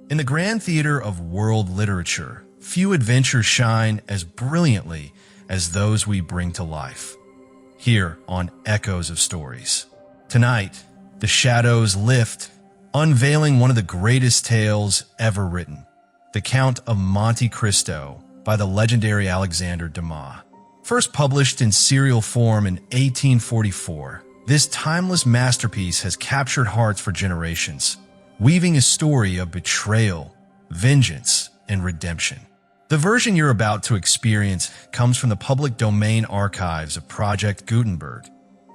In the grand theater of world literature, few adventures shine as brilliantly as those we bring to life. Here on Echoes of Stories. Tonight, the shadows lift, unveiling one of the greatest tales ever written, The Count of Monte Cristo by the legendary Alexandre Dumas. First published in serial form in 1844, this timeless masterpiece has captured hearts for generations, weaving a story of betrayal, vengeance, and redemption. The version you're about to experience comes from the public domain archives of Project Gutenberg,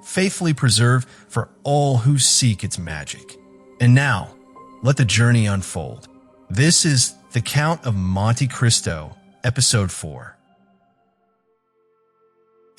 faithfully preserved for all who seek its magic. And now, let the journey unfold. This is The Count of Monte Cristo, Episode 4.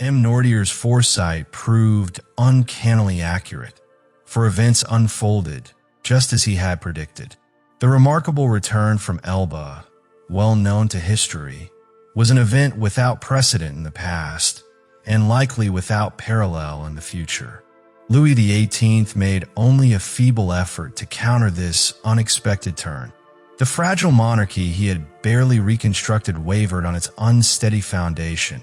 M. Nordier's foresight proved uncannily accurate, for events unfolded just as he had predicted. The remarkable return from Elba, well known to history, was an event without precedent in the past, and likely without parallel in the future. Louis XVIII made only a feeble effort to counter this unexpected turn. The fragile monarchy he had barely reconstructed wavered on its unsteady foundation,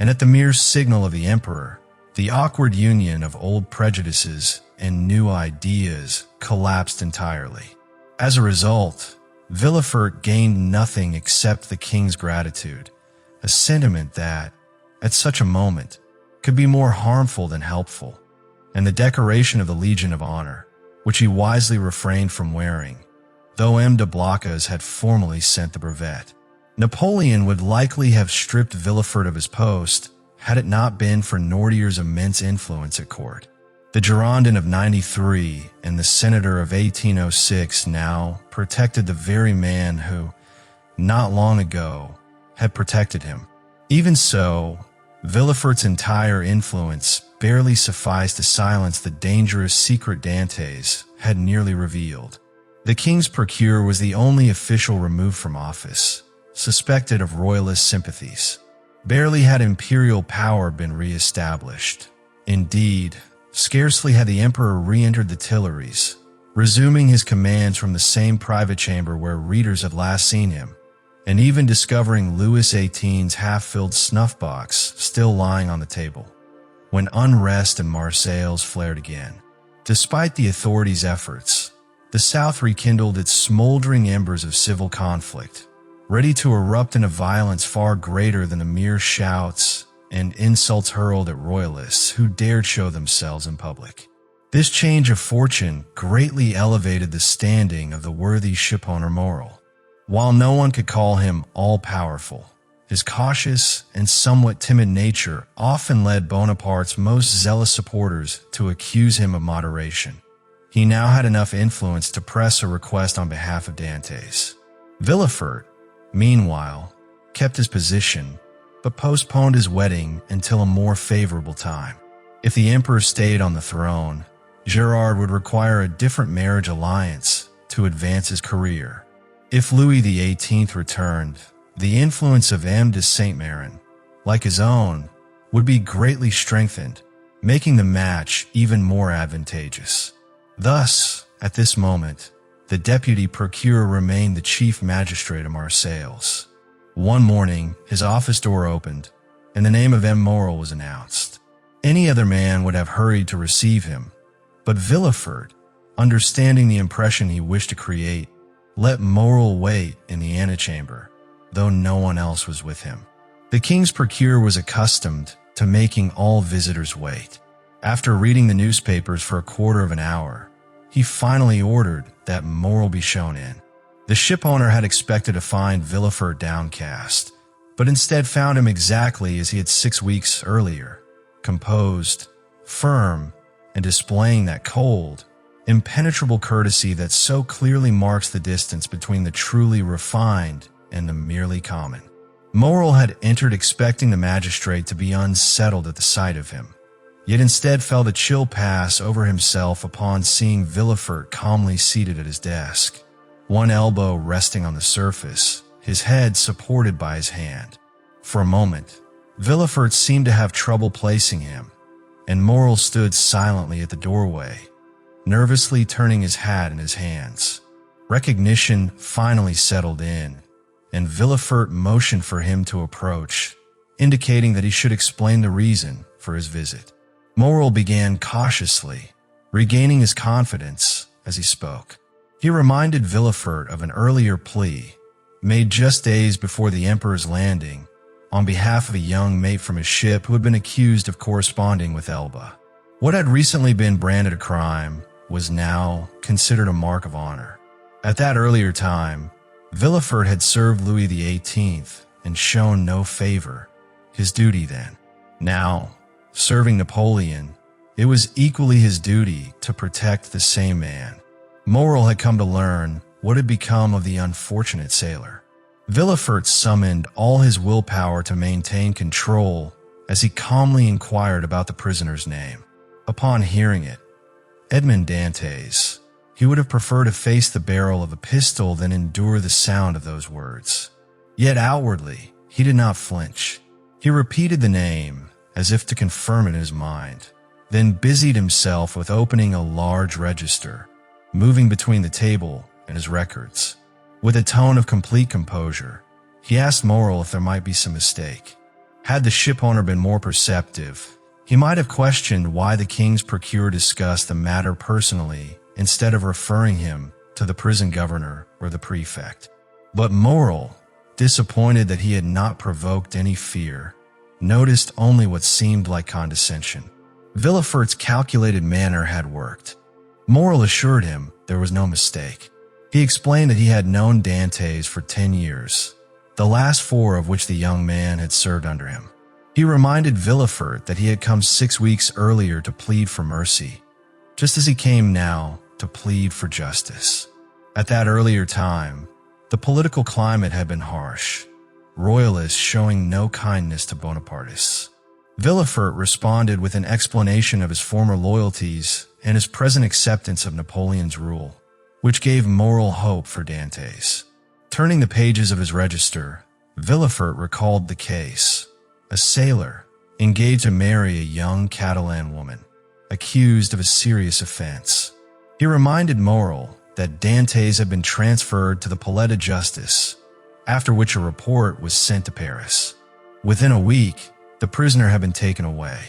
and at the mere signal of the emperor, the awkward union of old prejudices and new ideas collapsed entirely. As a result, Villefort gained nothing except the king's gratitude, a sentiment that, at such a moment, could be more harmful than helpful, and the decoration of the Legion of Honor, which he wisely refrained from wearing, though M. de Blocas had formally sent the brevet. Napoleon would likely have stripped Villefort of his post had it not been for Nordier's immense influence at court. The Girondin of '93 and the Senator of 1806 now protected the very man who, not long ago, had protected him. Even so, Villefort's entire influence barely sufficed to silence the dangerous secret Dantès had nearly revealed. The king's procureur was the only official removed from office, suspected of royalist sympathies. Barely had imperial power been re-established. Indeed, scarcely had the emperor re-entered the Tuileries, resuming his commands from the same private chamber where readers had last seen him, and even discovering Louis XVIII's half-filled snuff box still lying on the table, when unrest in Marseille flared again. Despite the authorities' efforts, the South rekindled its smoldering embers of civil conflict, ready to erupt in a violence far greater than the mere shouts and insults hurled at royalists who dared show themselves in public. This change of fortune greatly elevated the standing of the worthy shipowner Morel. While no one could call him all-powerful, his cautious and somewhat timid nature often led Bonaparte's most zealous supporters to accuse him of moderation. He now had enough influence to press a request on behalf of Dantès. Villefort, meanwhile, kept his position, but postponed his wedding until a more favorable time. If the emperor stayed on the throne, Gerard would require a different marriage alliance to advance his career. If Louis XVIII returned, the influence of M. de Saint-Méran, like his own, would be greatly strengthened, making the match even more advantageous. Thus, at this moment, the deputy procureur remained the chief magistrate of Marseille. One morning, his office door opened, and the name of M. Morel was announced. Any other man would have hurried to receive him, but Villefort, understanding the impression he wished to create, let Morel wait in the antechamber, though no one else was with him. The king's procureur was accustomed to making all visitors wait. After reading the newspapers for a quarter of an hour, he finally ordered that Morel be shown in. The shipowner had expected to find Villefort downcast, but instead found him exactly as he had 6 weeks earlier, composed, firm, and displaying that cold, impenetrable courtesy that so clearly marks the distance between the truly refined and the merely common. Morel had entered expecting the magistrate to be unsettled at the sight of him, yet instead felt a chill pass over himself upon seeing Villefort calmly seated at his desk, one elbow resting on the surface, his head supported by his hand. For a moment, Villefort seemed to have trouble placing him, and Morel stood silently at the doorway, nervously turning his hat in his hands. Recognition finally settled in, and Villefort motioned for him to approach, indicating that he should explain the reason for his visit. Morel began cautiously, regaining his confidence as he spoke. He reminded Villefort of an earlier plea made just days before the Emperor's landing on behalf of a young mate from his ship who had been accused of corresponding with Elba. What had recently been branded a crime was now considered a mark of honor. At that earlier time, Villefort had served Louis XVIII and shown no favor, his duty then. Now, serving Napoleon, it was equally his duty to protect the same man. Morel had come to learn what had become of the unfortunate sailor. Villefort summoned all his willpower to maintain control as he calmly inquired about the prisoner's name. Upon hearing it, Edmond Dantès, he would have preferred to face the barrel of a pistol than endure the sound of those words. Yet outwardly, he did not flinch. He repeated the name as if to confirm it in his mind, then busied himself with opening a large register, moving between the table and his records. With a tone of complete composure, he asked Morel if there might be some mistake. Had the shipowner been more perceptive, he might have questioned why the king's procureur discussed the matter personally instead of referring him to the prison governor or the prefect. But Morel, disappointed that he had not provoked any fear, noticed only what seemed like condescension. Villefort's calculated manner had worked. Morel assured him there was no mistake. He explained that he had known Dantès for 10 years, the last 4 of which the young man had served under him. He reminded Villefort that he had come 6 weeks earlier to plead for mercy, just as he came now to plead for justice. At that earlier time, the political climate had been harsh, royalists showing no kindness to Bonapartists. Villefort responded with an explanation of his former loyalties and his present acceptance of Napoleon's rule, which gave moral hope for Dantès. Turning the pages of his register, Villefort recalled the case. A sailor engaged to marry a young Catalan woman, accused of a serious offense. He reminded Morel that Dantès had been transferred to the Palais de Justice, after which a report was sent to Paris. Within a week, the prisoner had been taken away.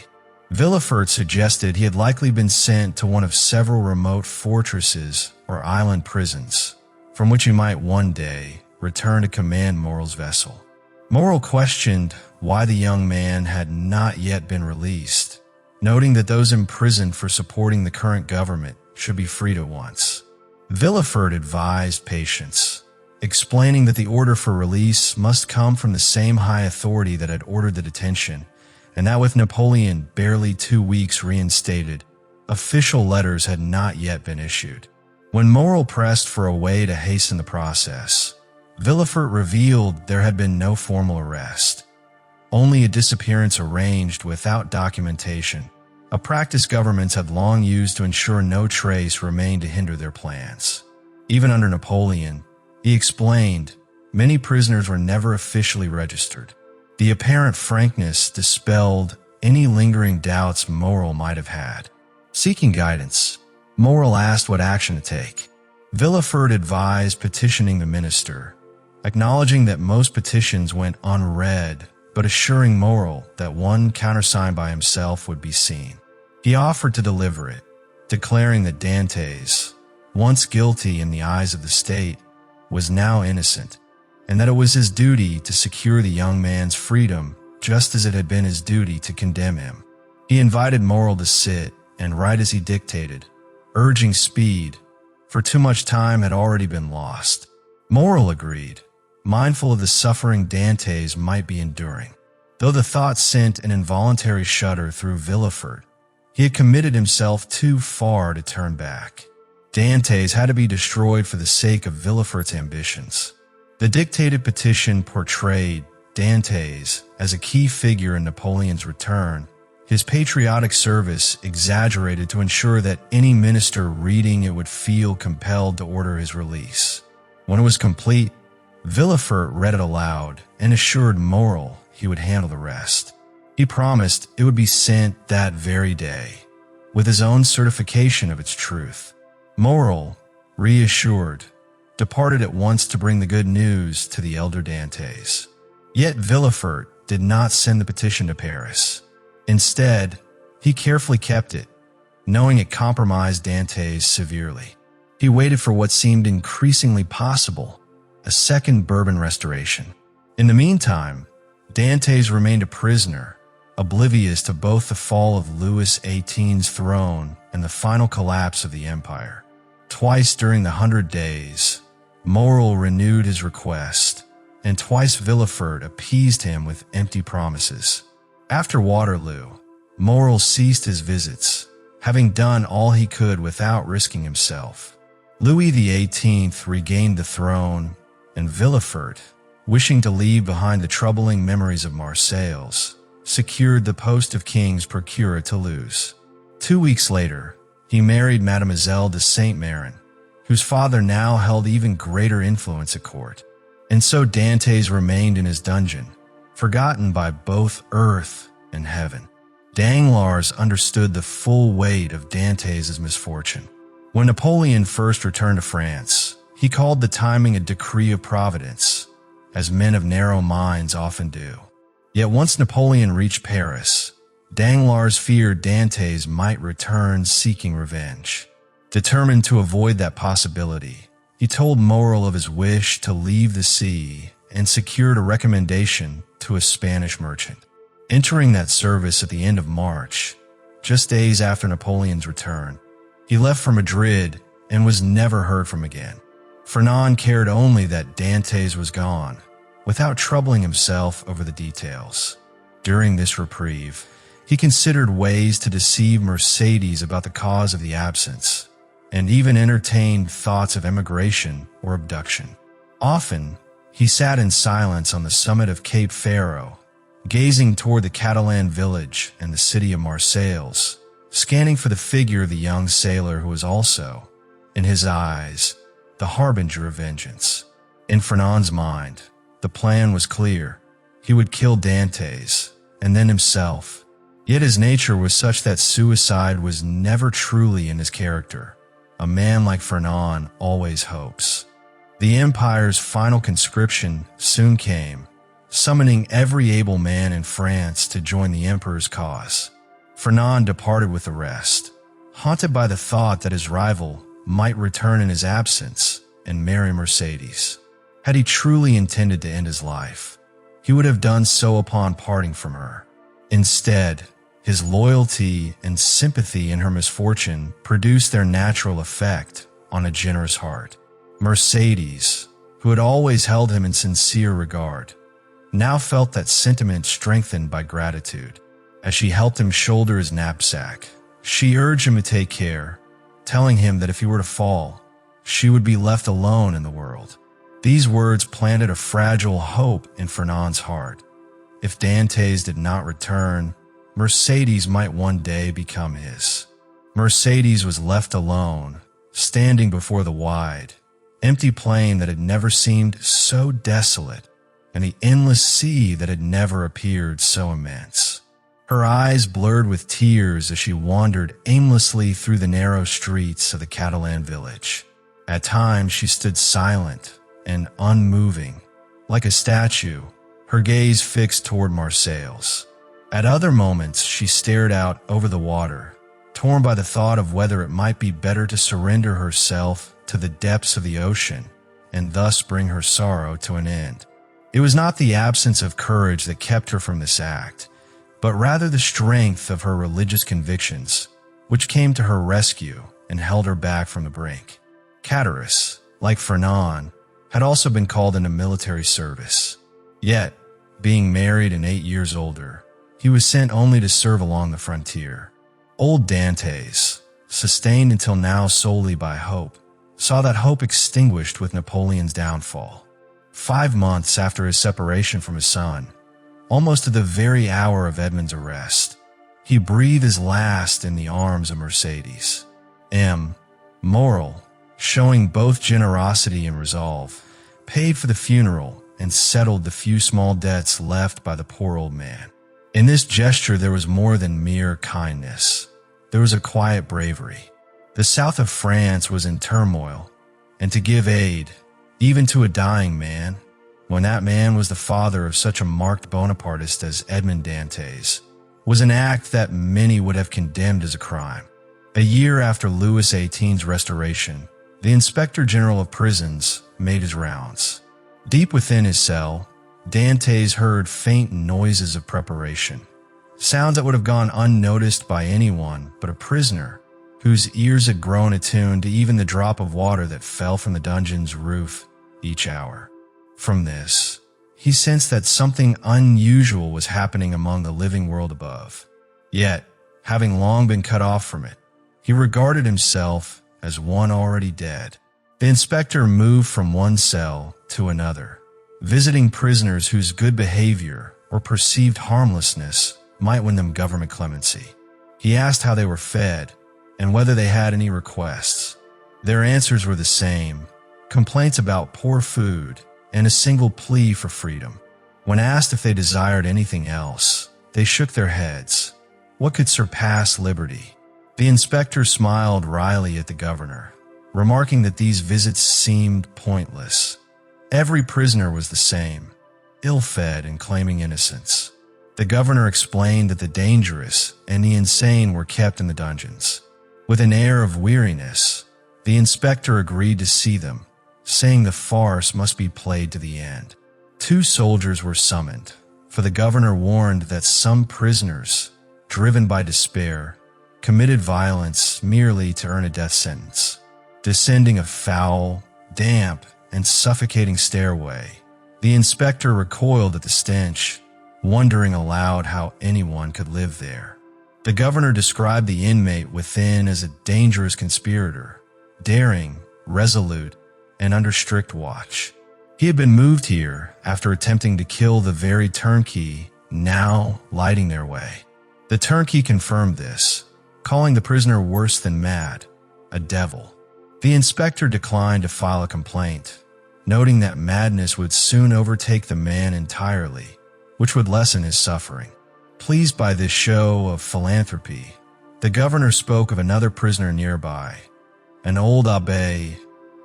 Villefort suggested he had likely been sent to one of several remote fortresses or island prisons, from which he might one day return to command Morel's vessel. Morel questioned why the young man had not yet been released, noting that those imprisoned for supporting the current government should be freed at once. Villefort advised patience, explaining that the order for release must come from the same high authority that had ordered the detention, and that with Napoleon barely 2 weeks reinstated, official letters had not yet been issued. When Morel pressed for a way to hasten the process, Villefort revealed there had been no formal arrest, only a disappearance arranged without documentation, a practice governments had long used to ensure no trace remained to hinder their plans. Even under Napoleon, he explained, many prisoners were never officially registered. The apparent frankness dispelled any lingering doubts Morel might have had. Seeking guidance, Morel asked what action to take. Villefort advised petitioning the minister, acknowledging that most petitions went unread, but assuring Morel that one countersigned by himself would be seen. He offered to deliver it, declaring that Dantès, once guilty in the eyes of the state, was now innocent, and that it was his duty to secure the young man's freedom just as it had been his duty to condemn him. He invited Morel to sit and write as he dictated, urging speed, for too much time had already been lost. Morel agreed, mindful of the suffering Dantès might be enduring. Though the thought sent an involuntary shudder through Villefort, he had committed himself too far to turn back. Dantès had to be destroyed for the sake of Villefort's ambitions. The dictated petition portrayed Dantès as a key figure in Napoleon's return, his patriotic service exaggerated to ensure that any minister reading it would feel compelled to order his release. When it was complete, Villefort read it aloud and assured Morel he would handle the rest. He promised it would be sent that very day, with his own certification of its truth. Morel, reassured, departed at once to bring the good news to the elder Dantès. Yet Villefort did not send the petition to Paris. Instead, he carefully kept it, knowing it compromised Dantès severely. He waited for what seemed increasingly possible, a second Bourbon restoration. In the meantime, Dantès remained a prisoner, oblivious to both the fall of Louis XVIII's throne and the final collapse of the empire. Twice during the 100 Days, Morel renewed his request, and twice Villefort appeased him with empty promises. After Waterloo, Morel ceased his visits, having done all he could without risking himself. Louis XVIII regained the throne, and Villefort, wishing to leave behind the troubling memories of Marseilles, secured the post of king's procureur at Toulouse. 2 weeks later, he married Mademoiselle de Saint-Méran, whose father now held even greater influence at court. And so Dantès remained in his dungeon, forgotten by both earth and heaven. Danglars understood the full weight of Dantès' misfortune. When Napoleon first returned to France, he called the timing a decree of providence, as men of narrow minds often do. Yet once Napoleon reached Paris, Danglars feared Dantès might return seeking revenge. Determined to avoid that possibility, he told Morel of his wish to leave the sea and secured a recommendation to a Spanish merchant. Entering that service at the end of March, just days after Napoleon's return, he left for Madrid and was never heard from again. Fernand cared only that Dantès was gone, without troubling himself over the details. During this reprieve, he considered ways to deceive Mercedes about the cause of the absence, and even entertained thoughts of emigration or abduction. Often, he sat in silence on the summit of Cape Pharaoh, gazing toward the Catalan village and the city of Marseilles, scanning for the figure of the young sailor who was also, in his eyes, the harbinger of vengeance. In Fernand's mind, the plan was clear. He would kill Dantès, and then himself. Yet his nature was such that suicide was never truly in his character. A man like Fernand always hopes. The empire's final conscription soon came, summoning every able man in France to join the emperor's cause. Fernand departed with the rest, haunted by the thought that his rival might return in his absence and marry Mercedes. Had he truly intended to end his life, he would have done so upon parting from her. Instead, his loyalty and sympathy in her misfortune produced their natural effect on a generous heart. Mercedes, who had always held him in sincere regard, now felt that sentiment strengthened by gratitude. As she helped him shoulder his knapsack, she urged him to take care, telling him that if he were to fall, she would be left alone in the world. These words planted a fragile hope in Fernand's heart. If Dantès did not return, Mercedes might one day become his. Mercedes was left alone, standing before the wide, empty plain that had never seemed so desolate, and the endless sea that had never appeared so immense. Her eyes blurred with tears as she wandered aimlessly through the narrow streets of the Catalan village. At times she stood silent and unmoving, like a statue, her gaze fixed toward Marseilles. At other moments she stared out over the water, torn by the thought of whether it might be better to surrender herself to the depths of the ocean and thus bring her sorrow to an end. It was not the absence of courage that kept her from this act, but rather the strength of her religious convictions, which came to her rescue and held her back from the brink. Catullus, like Fernand, had also been called into military service. Yet, being married and 8 years older, he was sent only to serve along the frontier. Old Dantès, sustained until now solely by hope, saw that hope extinguished with Napoleon's downfall. 5 months after his separation from his son, almost at the very hour of Edmond's arrest, he breathed his last in the arms of Mercedes. Morel, showing both generosity and resolve, paid for the funeral and settled the few small debts left by the poor old man. In this gesture there was more than mere kindness. There was a quiet bravery. The south of France was in turmoil, and to give aid, even to a dying man, when that man was the father of such a marked Bonapartist as Edmond Dantès, was an act that many would have condemned as a crime. A year after Louis XVIII's restoration, the Inspector General of Prisons made his rounds. Deep within his cell, Dantès heard faint noises of preparation, sounds that would have gone unnoticed by anyone but a prisoner whose ears had grown attuned to even the drop of water that fell from the dungeon's roof each hour. From this, he sensed that something unusual was happening among the living world above. Yet, having long been cut off from it, he regarded himself as one already dead. The inspector moved from one cell to another, visiting prisoners whose good behavior or perceived harmlessness might win them government clemency. He asked how they were fed and whether they had any requests. Their answers were the same: complaints about poor food and a single plea for freedom. When asked if they desired anything else, they shook their heads. What could surpass liberty? The inspector smiled wryly at the governor, remarking that these visits seemed pointless. Every prisoner was the same, ill-fed and claiming innocence. The governor explained that the dangerous and the insane were kept in the dungeons. With an air of weariness, the inspector agreed to see them, saying the farce must be played to the end. 2 soldiers were summoned, for the governor warned that some prisoners, driven by despair, committed violence merely to earn a death sentence. Descending a foul, damp, and suffocating stairway, the inspector recoiled at the stench, wondering aloud how anyone could live there. The governor described the inmate within as a dangerous conspirator, daring, resolute, and under strict watch. He had been moved here after attempting to kill the very turnkey now lighting their way. The turnkey confirmed this, calling the prisoner worse than mad, a devil. The inspector declined to file a complaint, noting that madness would soon overtake the man entirely, which would lessen his suffering. Pleased by this show of philanthropy, the governor spoke of another prisoner nearby, an old abbé,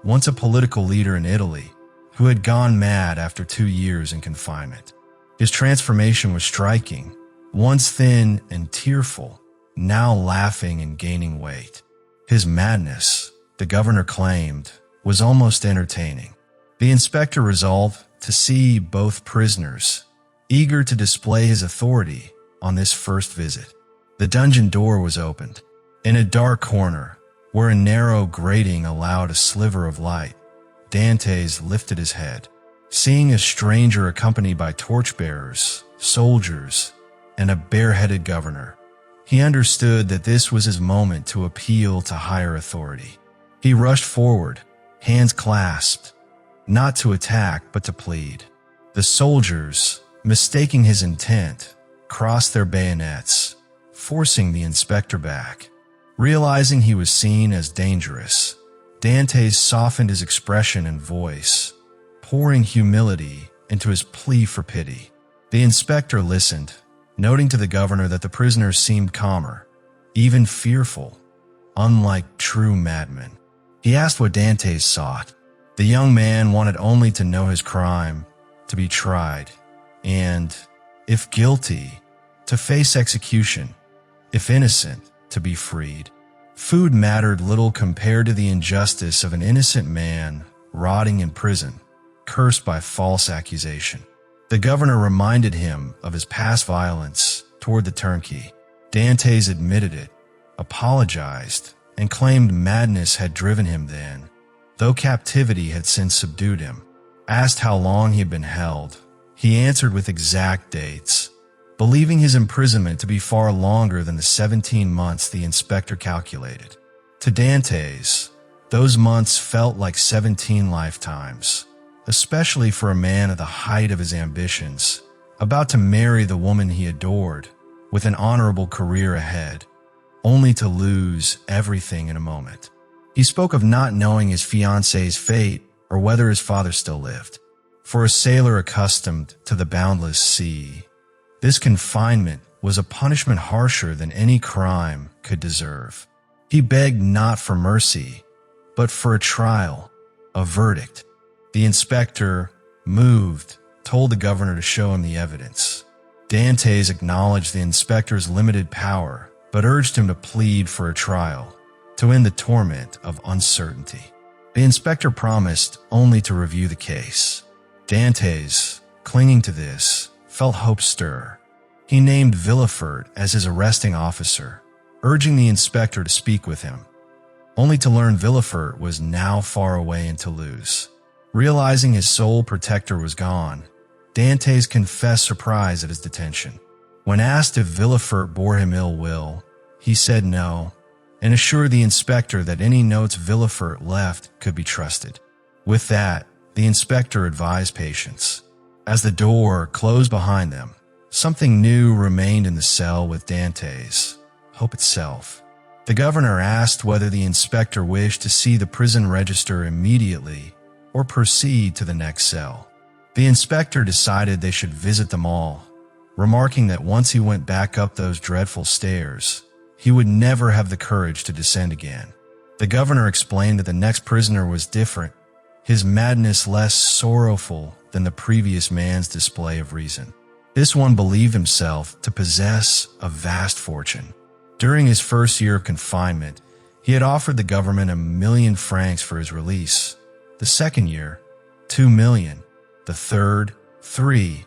once a political leader in Italy, who had gone mad after 2 years in confinement. His transformation was striking, once thin and tearful, now laughing and gaining weight. His madness, the governor claimed, was almost entertaining. The inspector resolved to see both prisoners, eager to display his authority on this first visit. The dungeon door was opened. In a dark corner, where a narrow grating allowed a sliver of light, Dantès lifted his head. Seeing a stranger accompanied by torchbearers, soldiers, and a bareheaded governor, he understood that this was his moment to appeal to higher authority. He rushed forward, hands clasped, not to attack but to plead. The soldiers, mistaking his intent, crossed their bayonets, forcing the inspector back. Realizing he was seen as dangerous, Dantès softened his expression and voice, pouring humility into his plea for pity. The inspector listened, noting to the governor that the prisoner seemed calmer, even fearful, unlike true madmen. He asked what Dantès sought. The young man wanted only to know his crime, to be tried, and, if guilty, to face execution, if innocent, to be freed. Food mattered little compared to the injustice of an innocent man rotting in prison, cursed by false accusation. The governor reminded him of his past violence toward the turnkey. Dantès admitted it, apologized, and claimed madness had driven him then, though captivity had since subdued him. Asked how long he had been held, he answered with exact dates, believing his imprisonment to be far longer than the 17 months the inspector calculated. To Dantès, those months felt like 17 lifetimes, especially for a man at the height of his ambitions, about to marry the woman he adored, with an honorable career ahead, only to lose everything in a moment. He spoke of not knowing his fiancée's fate or whether his father still lived. For a sailor accustomed to the boundless sea, this confinement was a punishment harsher than any crime could deserve. He begged not for mercy, but for a trial, a verdict. The inspector, moved, told the governor to show him the evidence. Dantès acknowledged the inspector's limited power, but urged him to plead for a trial, to end the torment of uncertainty. The inspector promised only to review the case. Dantès, clinging to this, felt hope stir. He named Villefort as his arresting officer, urging the inspector to speak with him, only to learn Villefort was now far away in Toulouse. Realizing his sole protector was gone, Dantès confessed surprise at his detention. When asked if Villefort bore him ill will, he said no, and assured the inspector that any notes Villefort left could be trusted. With that, the inspector advised patience. As the door closed behind them, something new remained in the cell with Dantès, hope itself. The governor asked whether the inspector wished to see the prison register immediately or proceed to the next cell. The inspector decided they should visit them all, remarking that once he went back up those dreadful stairs, he would never have the courage to descend again. The governor explained that the next prisoner was different, his madness less sorrowful than the previous man's display of reason. This one believed himself to possess a vast fortune. During his first year of confinement, he had offered the government 1,000,000 francs for his release. The second year, 2,000,000. The third, 3,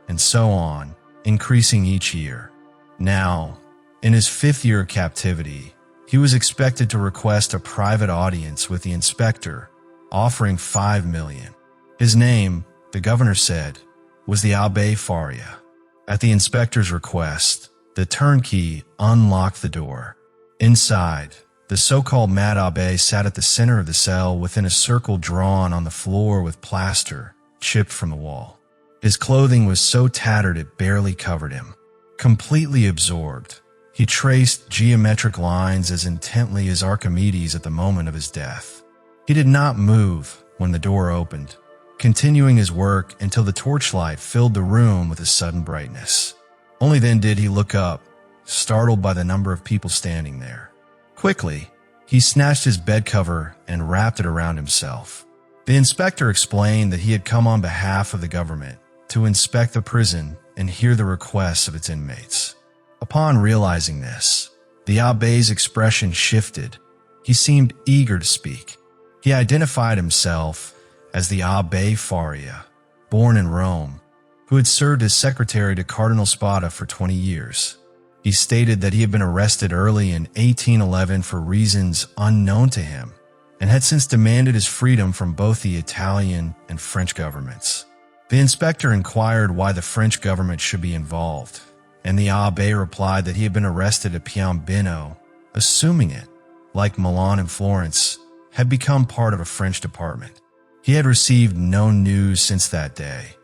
and so on, increasing each year. Now, in his 5th year of captivity, he was expected to request a private audience with the inspector, offering 5,000,000. His name, the governor said, was the Abbé Faria. At the inspector's request, the turnkey unlocked the door. Inside, the so-called Mad Abbé sat at the center of the cell within a circle drawn on the floor with plaster chipped from the wall. His clothing was so tattered it barely covered him. Completely absorbed, he traced geometric lines as intently as Archimedes at the moment of his death. He did not move when the door opened, continuing his work until the torchlight filled the room with a sudden brightness. Only then did he look up, startled by the number of people standing there. Quickly, he snatched his bed cover and wrapped it around himself. The inspector explained that he had come on behalf of the government to inspect the prison and hear the requests of its inmates. Upon realizing this, the Abbé's expression shifted. He seemed eager to speak. He identified himself as the Abbé Faria, born in Rome, who had served as secretary to Cardinal Spada for 20 years. He stated that he had been arrested early in 1811 for reasons unknown to him, and had since demanded his freedom from both the Italian and French governments. The inspector inquired why the French government should be involved, and the Abbé replied that he had been arrested at Piombino, assuming it, like Milan and Florence, had become part of a French department. He had received no news since that day,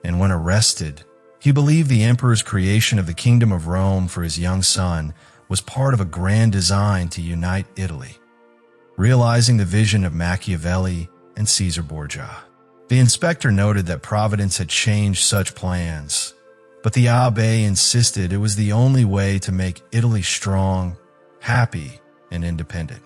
and when arrested, he believed the emperor's creation of the Kingdom of Rome for his young son was part of a grand design to unite Italy. Realizing the vision of Machiavelli and Caesar Borgia, the inspector noted that Providence had changed such plans, but the Abbé insisted it was the only way to make Italy strong, happy, and independent.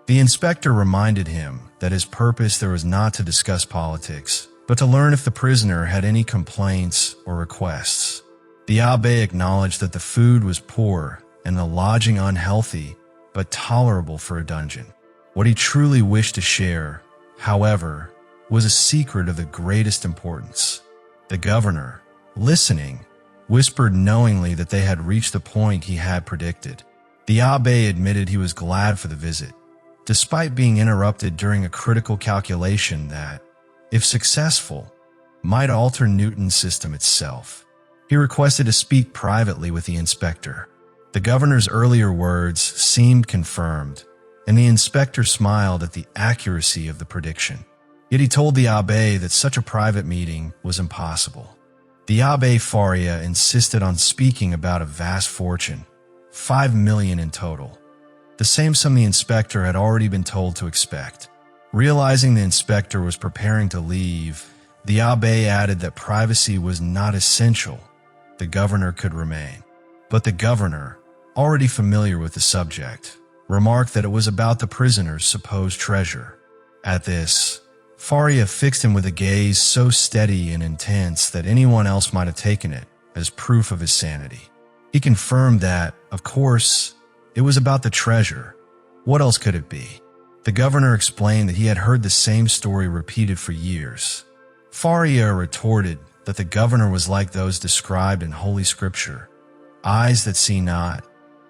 The inspector reminded him that his purpose there was not to discuss politics, but to learn if the prisoner had any complaints or requests. The Abbé acknowledged that the food was poor and the lodging unhealthy, but tolerable for a dungeon. What he truly wished to share, however, was a secret of the greatest importance. The governor, listening, whispered knowingly that they had reached the point he had predicted. The Abbé admitted he was glad for the visit, despite being interrupted during a critical calculation that, if successful, might alter Newton's system itself. He requested to speak privately with the inspector. The governor's earlier words seemed confirmed, and the inspector smiled at the accuracy of the prediction. Yet he told the Abbé that such a private meeting was impossible. The Abbé Faria insisted on speaking about a vast fortune, 5,000,000 in total, the same sum the inspector had already been told to expect. Realizing the inspector was preparing to leave, the Abbé added that privacy was not essential. The governor could remain. But the governor, already familiar with the subject, remarked that it was about the prisoner's supposed treasure. At this, Faria fixed him with a gaze so steady and intense that anyone else might have taken it as proof of his sanity. He confirmed that, of course, it was about the treasure. What else could it be? The governor explained that he had heard the same story repeated for years. Faria retorted that the governor was like those described in Holy Scripture, eyes that see not,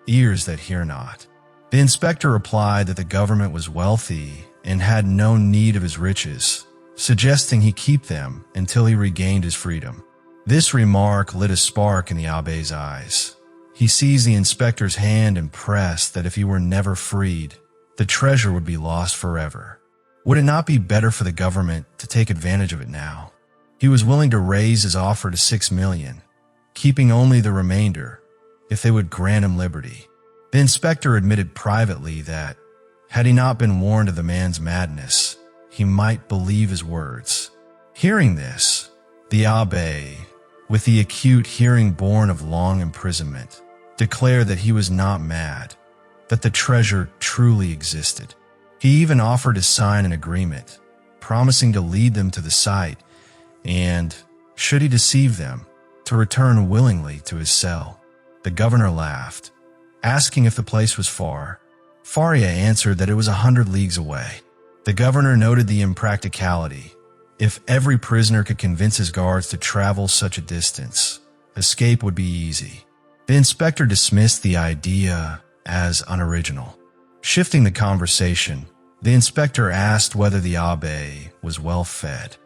ears that hear not. The inspector replied that the government was wealthy and had no need of his riches, suggesting he keep them until he regained his freedom. This remark lit a spark in the abbe's eyes. He seized the inspector's hand and pressed that if he were never freed, the treasure would be lost forever. Would it not be better for the government to take advantage of it now? He was willing to raise his offer to 6 million, keeping only the remainder, if they would grant him liberty. The inspector admitted privately that, had he not been warned of the man's madness, he might believe his words. Hearing this, the abbe, with the acute hearing born of long imprisonment, declared that he was not mad, that the treasure truly existed. He even offered to sign an agreement, promising to lead them to the site and, should he deceive them, to return willingly to his cell. The governor laughed, asking if the place was far. Faria answered that it was 100 leagues away. The governor noted the impracticality. If every prisoner could convince his guards to travel such a distance, escape would be easy. The inspector dismissed the idea as unoriginal. Shifting the conversation, the inspector asked whether the abbe was well fed.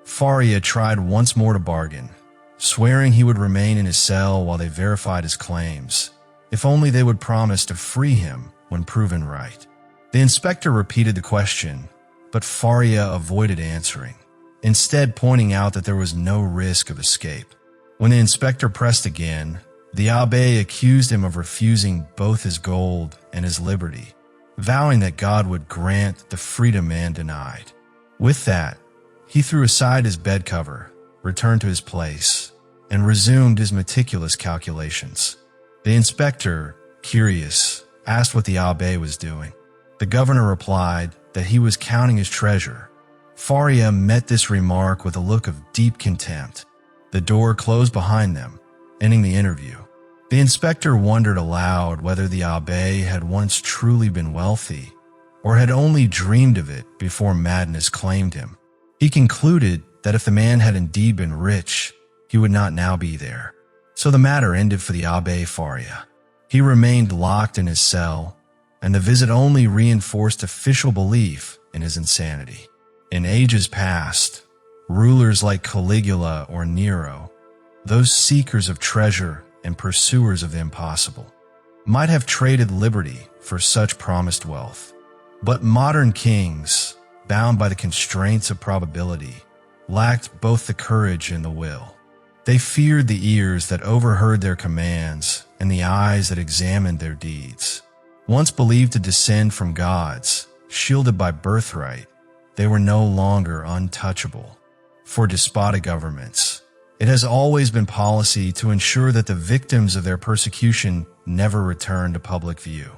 Faria tried once more to bargain, swearing he would remain in his cell while they verified his claims, if only they would promise to free him when proven right. The inspector repeated the question, but Faria avoided answering, instead pointing out that there was no risk of escape. When the inspector pressed again, the abbe accused him of refusing both his gold and his liberty, vowing that God would grant the freedom man denied. With that, he threw aside his bed cover, returned to his place, and resumed his meticulous calculations. The inspector, curious, asked what the abbe was doing. The governor replied that he was counting his treasure. Faria met this remark with a look of deep contempt. The door closed behind them, ending the interview. The inspector wondered aloud whether the abbe had once truly been wealthy, or had only dreamed of it before madness claimed him. He concluded that if the man had indeed been rich, he would not now be there. So the matter ended for the abbe Faria. He remained locked in his cell, and the visit only reinforced official belief in his insanity. In ages past, rulers like Caligula or Nero, those seekers of treasure and pursuers of the impossible, might have traded liberty for such promised wealth. But modern kings, bound by the constraints of probability, lacked both the courage and the will. They feared the ears that overheard their commands and the eyes that examined their deeds. Once believed to descend from gods, shielded by birthright, they were no longer untouchable. For despotic governments, it has always been policy to ensure that the victims of their persecution never return to public view.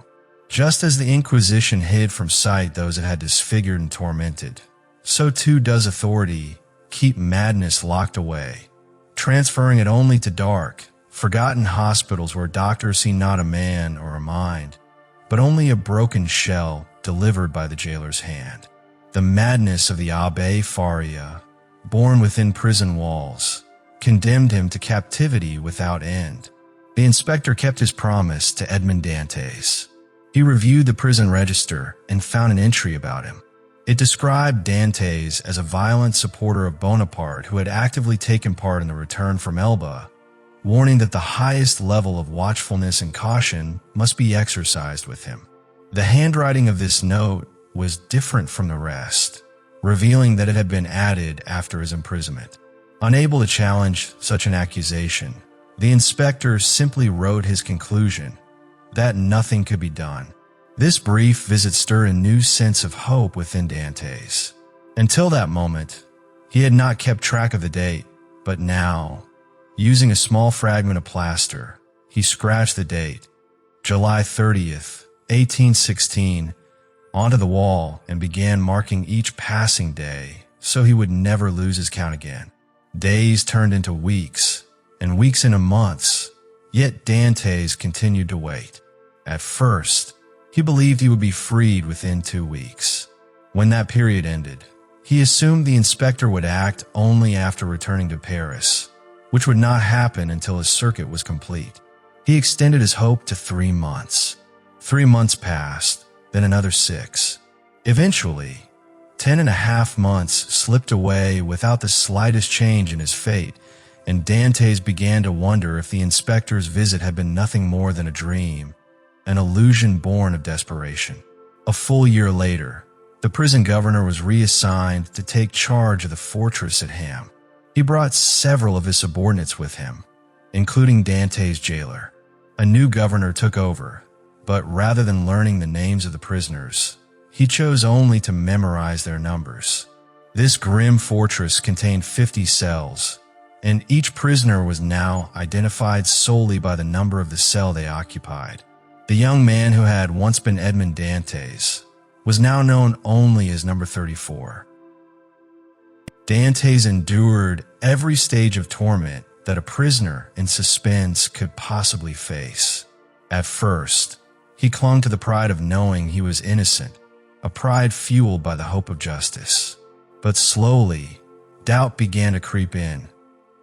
Just as the Inquisition hid from sight those it had disfigured and tormented, so too does authority keep madness locked away, transferring it only to dark, forgotten hospitals where doctors see not a man or a mind, but only a broken shell delivered by the jailer's hand. The madness of the Abbé Faria, born within prison walls, condemned him to captivity without end. The inspector kept his promise to Edmond Dantès. He reviewed the prison register and found an entry about him. It described Dantès as a violent supporter of Bonaparte who had actively taken part in the return from Elba, warning that the highest level of watchfulness and caution must be exercised with him. The handwriting of this note was different from the rest, revealing that it had been added after his imprisonment. Unable to challenge such an accusation, the inspector simply wrote his conclusion that nothing could be done. This brief visit stirred a new sense of hope within Dantès. Until that moment, he had not kept track of the date, but now, using a small fragment of plaster, he scratched the date, July 30th, 1816, onto the wall and began marking each passing day so he would never lose his count again. Days turned into weeks, and weeks into months, yet Dantès continued to wait. At first, he believed he would be freed within 2 weeks. When that period ended, he assumed the inspector would act only after returning to Paris, which would not happen until his circuit was complete. He extended his hope to 3 months. 3 months passed, then another 6. Eventually, 10.5 months slipped away without the slightest change in his fate, and Dantès began to wonder if the inspector's visit had been nothing more than a dream, an illusion born of desperation. A full year later, the prison governor was reassigned to take charge of the fortress at Ham. He brought several of his subordinates with him, including Dantès' jailer. A new governor took over, but rather than learning the names of the prisoners, he chose only to memorize their numbers. This grim fortress contained 50 cells, and each prisoner was now identified solely by the number of the cell they occupied. The young man who had once been Edmond Dantès was now known only as number 34. Dantès endured every stage of torment that a prisoner in suspense could possibly face. At first, he clung to the pride of knowing he was innocent, a pride fueled by the hope of justice. But slowly, doubt began to creep in,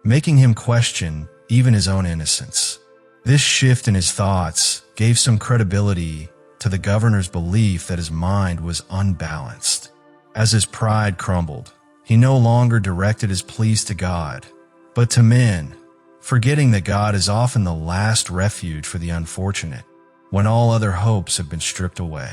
making him question even his own innocence. This shift in his thoughts gave some credibility to the governor's belief that his mind was unbalanced. As his pride crumbled, he no longer directed his pleas to God, but to men, forgetting that God is often the last refuge for the unfortunate when all other hopes have been stripped away.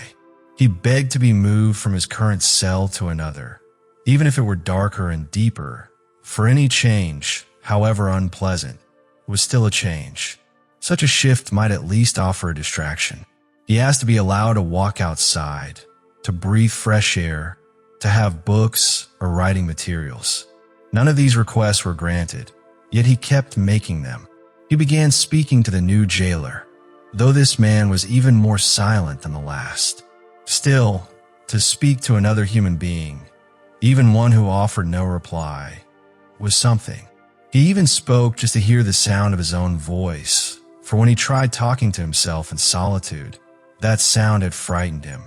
He begged to be moved from his current cell to another, even if it were darker and deeper, for any change, however unpleasant, was still a change. Such a shift might at least offer a distraction. He asked to be allowed to walk outside, to breathe fresh air, to have books or writing materials. None of these requests were granted, yet he kept making them. He began speaking to the new jailer, though this man was even more silent than the last. Still, to speak to another human being, even one who offered no reply, was something. He even spoke just to hear the sound of his own voice, for when he tried talking to himself in solitude, that sound had frightened him.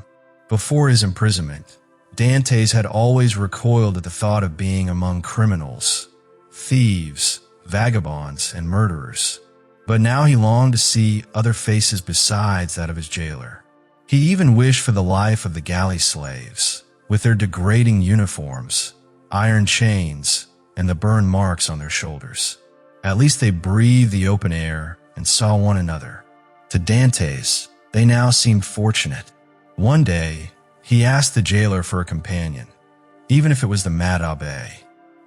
Before his imprisonment, Dantès had always recoiled at the thought of being among criminals, thieves, vagabonds, and murderers. But now he longed to see other faces besides that of his jailer. He even wished for the life of the galley slaves, with their degrading uniforms, iron chains, and the burn marks on their shoulders. At least they breathed the open air and saw one another. To Dantès, they now seemed fortunate. One day, he asked the jailer for a companion, even if it was the mad abbé.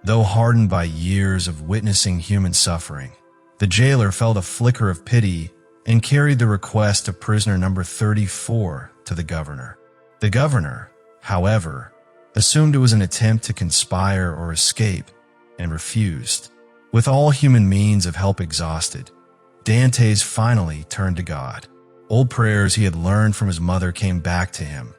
Though hardened by years of witnessing human suffering, the jailer felt a flicker of pity and carried the request of prisoner number 34 to the governor. The governor, however, assumed it was an attempt to conspire or escape and refused. With all human means of help exhausted, Dantès finally turned to God. Old prayers he had learned from his mother came back to him,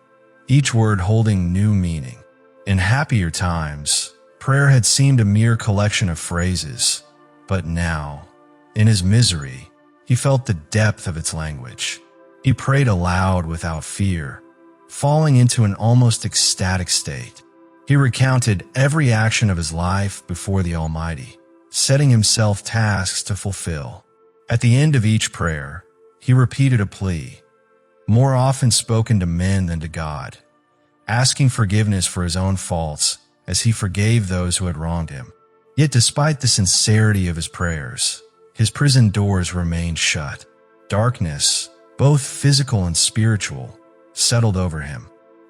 each word holding new meaning. In happier times, prayer had seemed a mere collection of phrases, but now, in his misery, he felt the depth of its language. He prayed aloud without fear, falling into an almost ecstatic state. He recounted every action of his life before the Almighty, setting himself tasks to fulfill. At the end of each prayer, he repeated a plea, more often spoken to men than to God, asking forgiveness for his own faults as he forgave those who had wronged him. Yet despite the sincerity of his prayers, his prison doors remained shut. Darkness, both physical and spiritual, settled over him.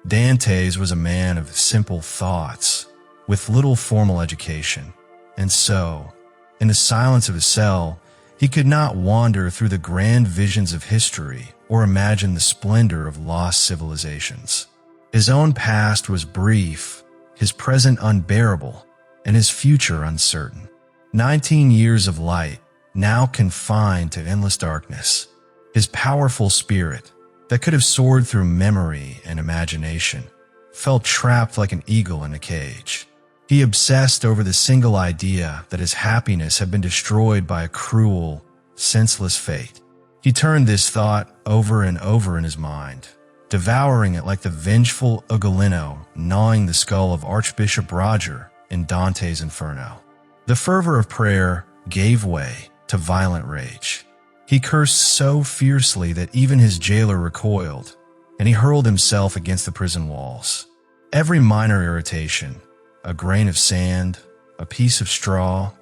Dantès was a man of simple thoughts, with little formal education, and so, in the silence of his cell, he could not wander through the grand visions of history or imagine the splendor of lost civilizations. His own past was brief, his present unbearable, and his future uncertain. 19 years of light, now confined to endless darkness. His powerful spirit, that could have soared through memory and imagination, felt trapped like an eagle in a cage. He obsessed over the single idea that his happiness had been destroyed by a cruel, senseless fate. He turned this thought over and over in his mind, devouring it like the vengeful Ugolino gnawing the skull of Archbishop Roger in Dante's Inferno. The fervor of prayer gave way to violent rage. He cursed so fiercely that even his jailer recoiled, and he hurled himself against the prison walls. Every minor irritation, a grain of sand, a piece of straw,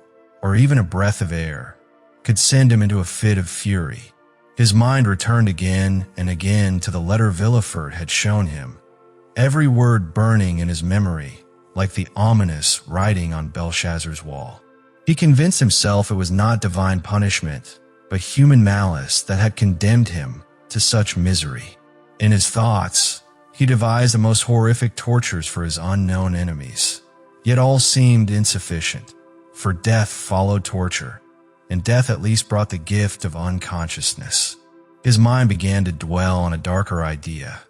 or even a breath of air, could send him into a fit of fury. His mind returned again and again to the letter Villefort had shown him, every word burning in his memory like the ominous writing on Belshazzar's wall. He convinced himself it was not divine punishment, but human malice that had condemned him to such misery. In his thoughts, he devised the most horrific tortures for his unknown enemies. Yet all seemed insufficient, for death followed torture, and death at least brought the gift of unconsciousness. His mind began to dwell on a darker idea,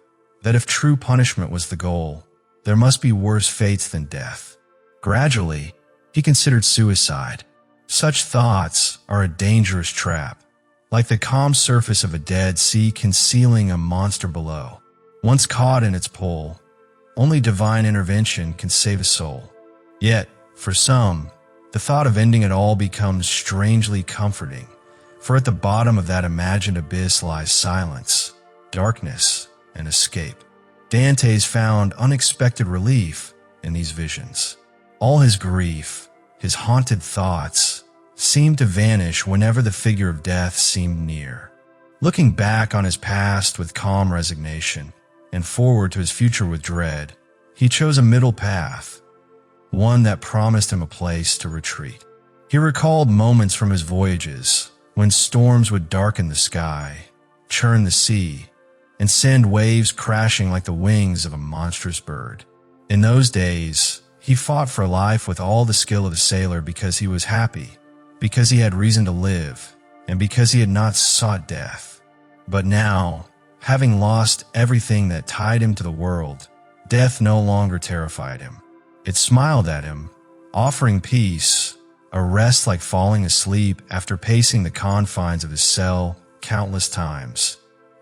that if true punishment was the goal, there must be worse fates than death. Gradually, he considered suicide. Such thoughts are a dangerous trap, like the calm surface of a dead sea concealing a monster below. Once caught in its pull, only divine intervention can save a soul. Yet, for some, the thought of ending it all becomes strangely comforting, for at the bottom of that imagined abyss lies silence, darkness, and escape. Dantes found unexpected relief in these visions. All his grief, his haunted thoughts, seemed to vanish whenever the figure of death seemed near. Looking back on his past with calm resignation and forward to his future with dread, he chose a middle path, one that promised him a place to retreat. He recalled moments from his voyages when storms would darken the sky, churn the sea, and send waves crashing like the wings of a monstrous bird. In those days, he fought for life with all the skill of a sailor because he was happy, because he had reason to live, and because he had not sought death. But now, having lost everything that tied him to the world, death no longer terrified him. It smiled at him, offering peace, a rest like falling asleep after pacing the confines of his cell countless times,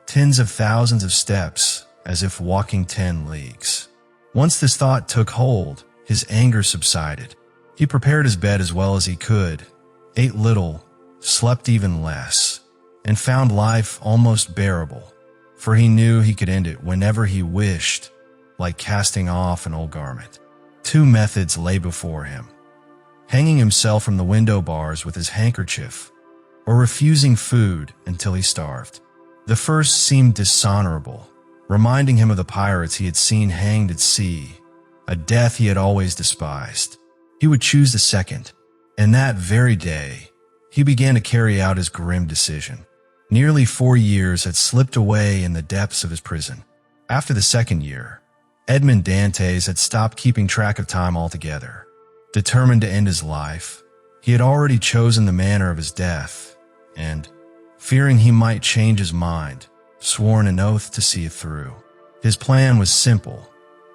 tens of thousands of steps as if walking 10 leagues. Once this thought took hold, his anger subsided. He prepared his bed as well as he could, ate little, slept even less, and found life almost bearable, for he knew he could end it whenever he wished, like casting off an old garment. 2 methods lay before him: hanging himself from the window bars with his handkerchief, or refusing food until he starved. The first seemed dishonorable, reminding him of the pirates he had seen hanged at sea, a death he had always despised. He would choose the second, and that very day, he began to carry out his grim decision. Nearly 4 years had slipped away in the depths of his prison. After the second year, Edmond Dantès had stopped keeping track of time altogether. Determined to end his life, he had already chosen the manner of his death, and, fearing he might change his mind, sworn an oath to see it through. His plan was simple.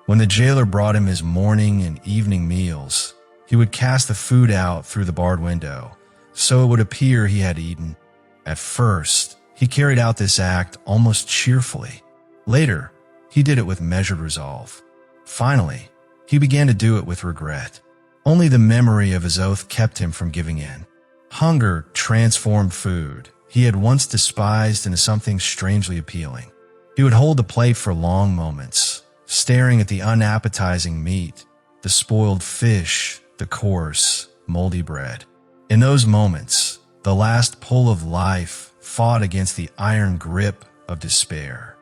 When the jailer brought him his morning and evening meals, he would cast the food out through the barred window, so it would appear he had eaten. At first, he carried out this act almost cheerfully. Later, he did it with measured resolve. Finally, he began to do it with regret. Only the memory of his oath kept him from giving in. Hunger transformed food he had once despised into something strangely appealing. He would hold the plate for long moments, staring at the unappetizing meat, the spoiled fish, the coarse, moldy bread. In those moments, the last pull of life fought against the iron grip of despair.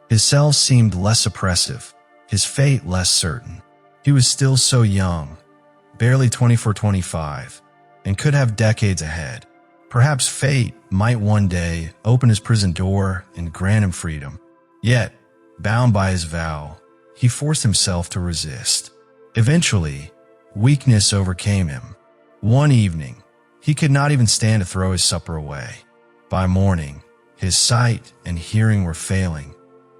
His cell seemed less oppressive, his fate less certain. He was still so young, barely 24-25, and could have decades ahead. Perhaps fate might one day open his prison door and grant him freedom. Yet, bound by his vow, he forced himself to resist. Eventually, weakness overcame him. One evening, he could not even stand to throw his supper away. By morning, his sight and hearing were failing,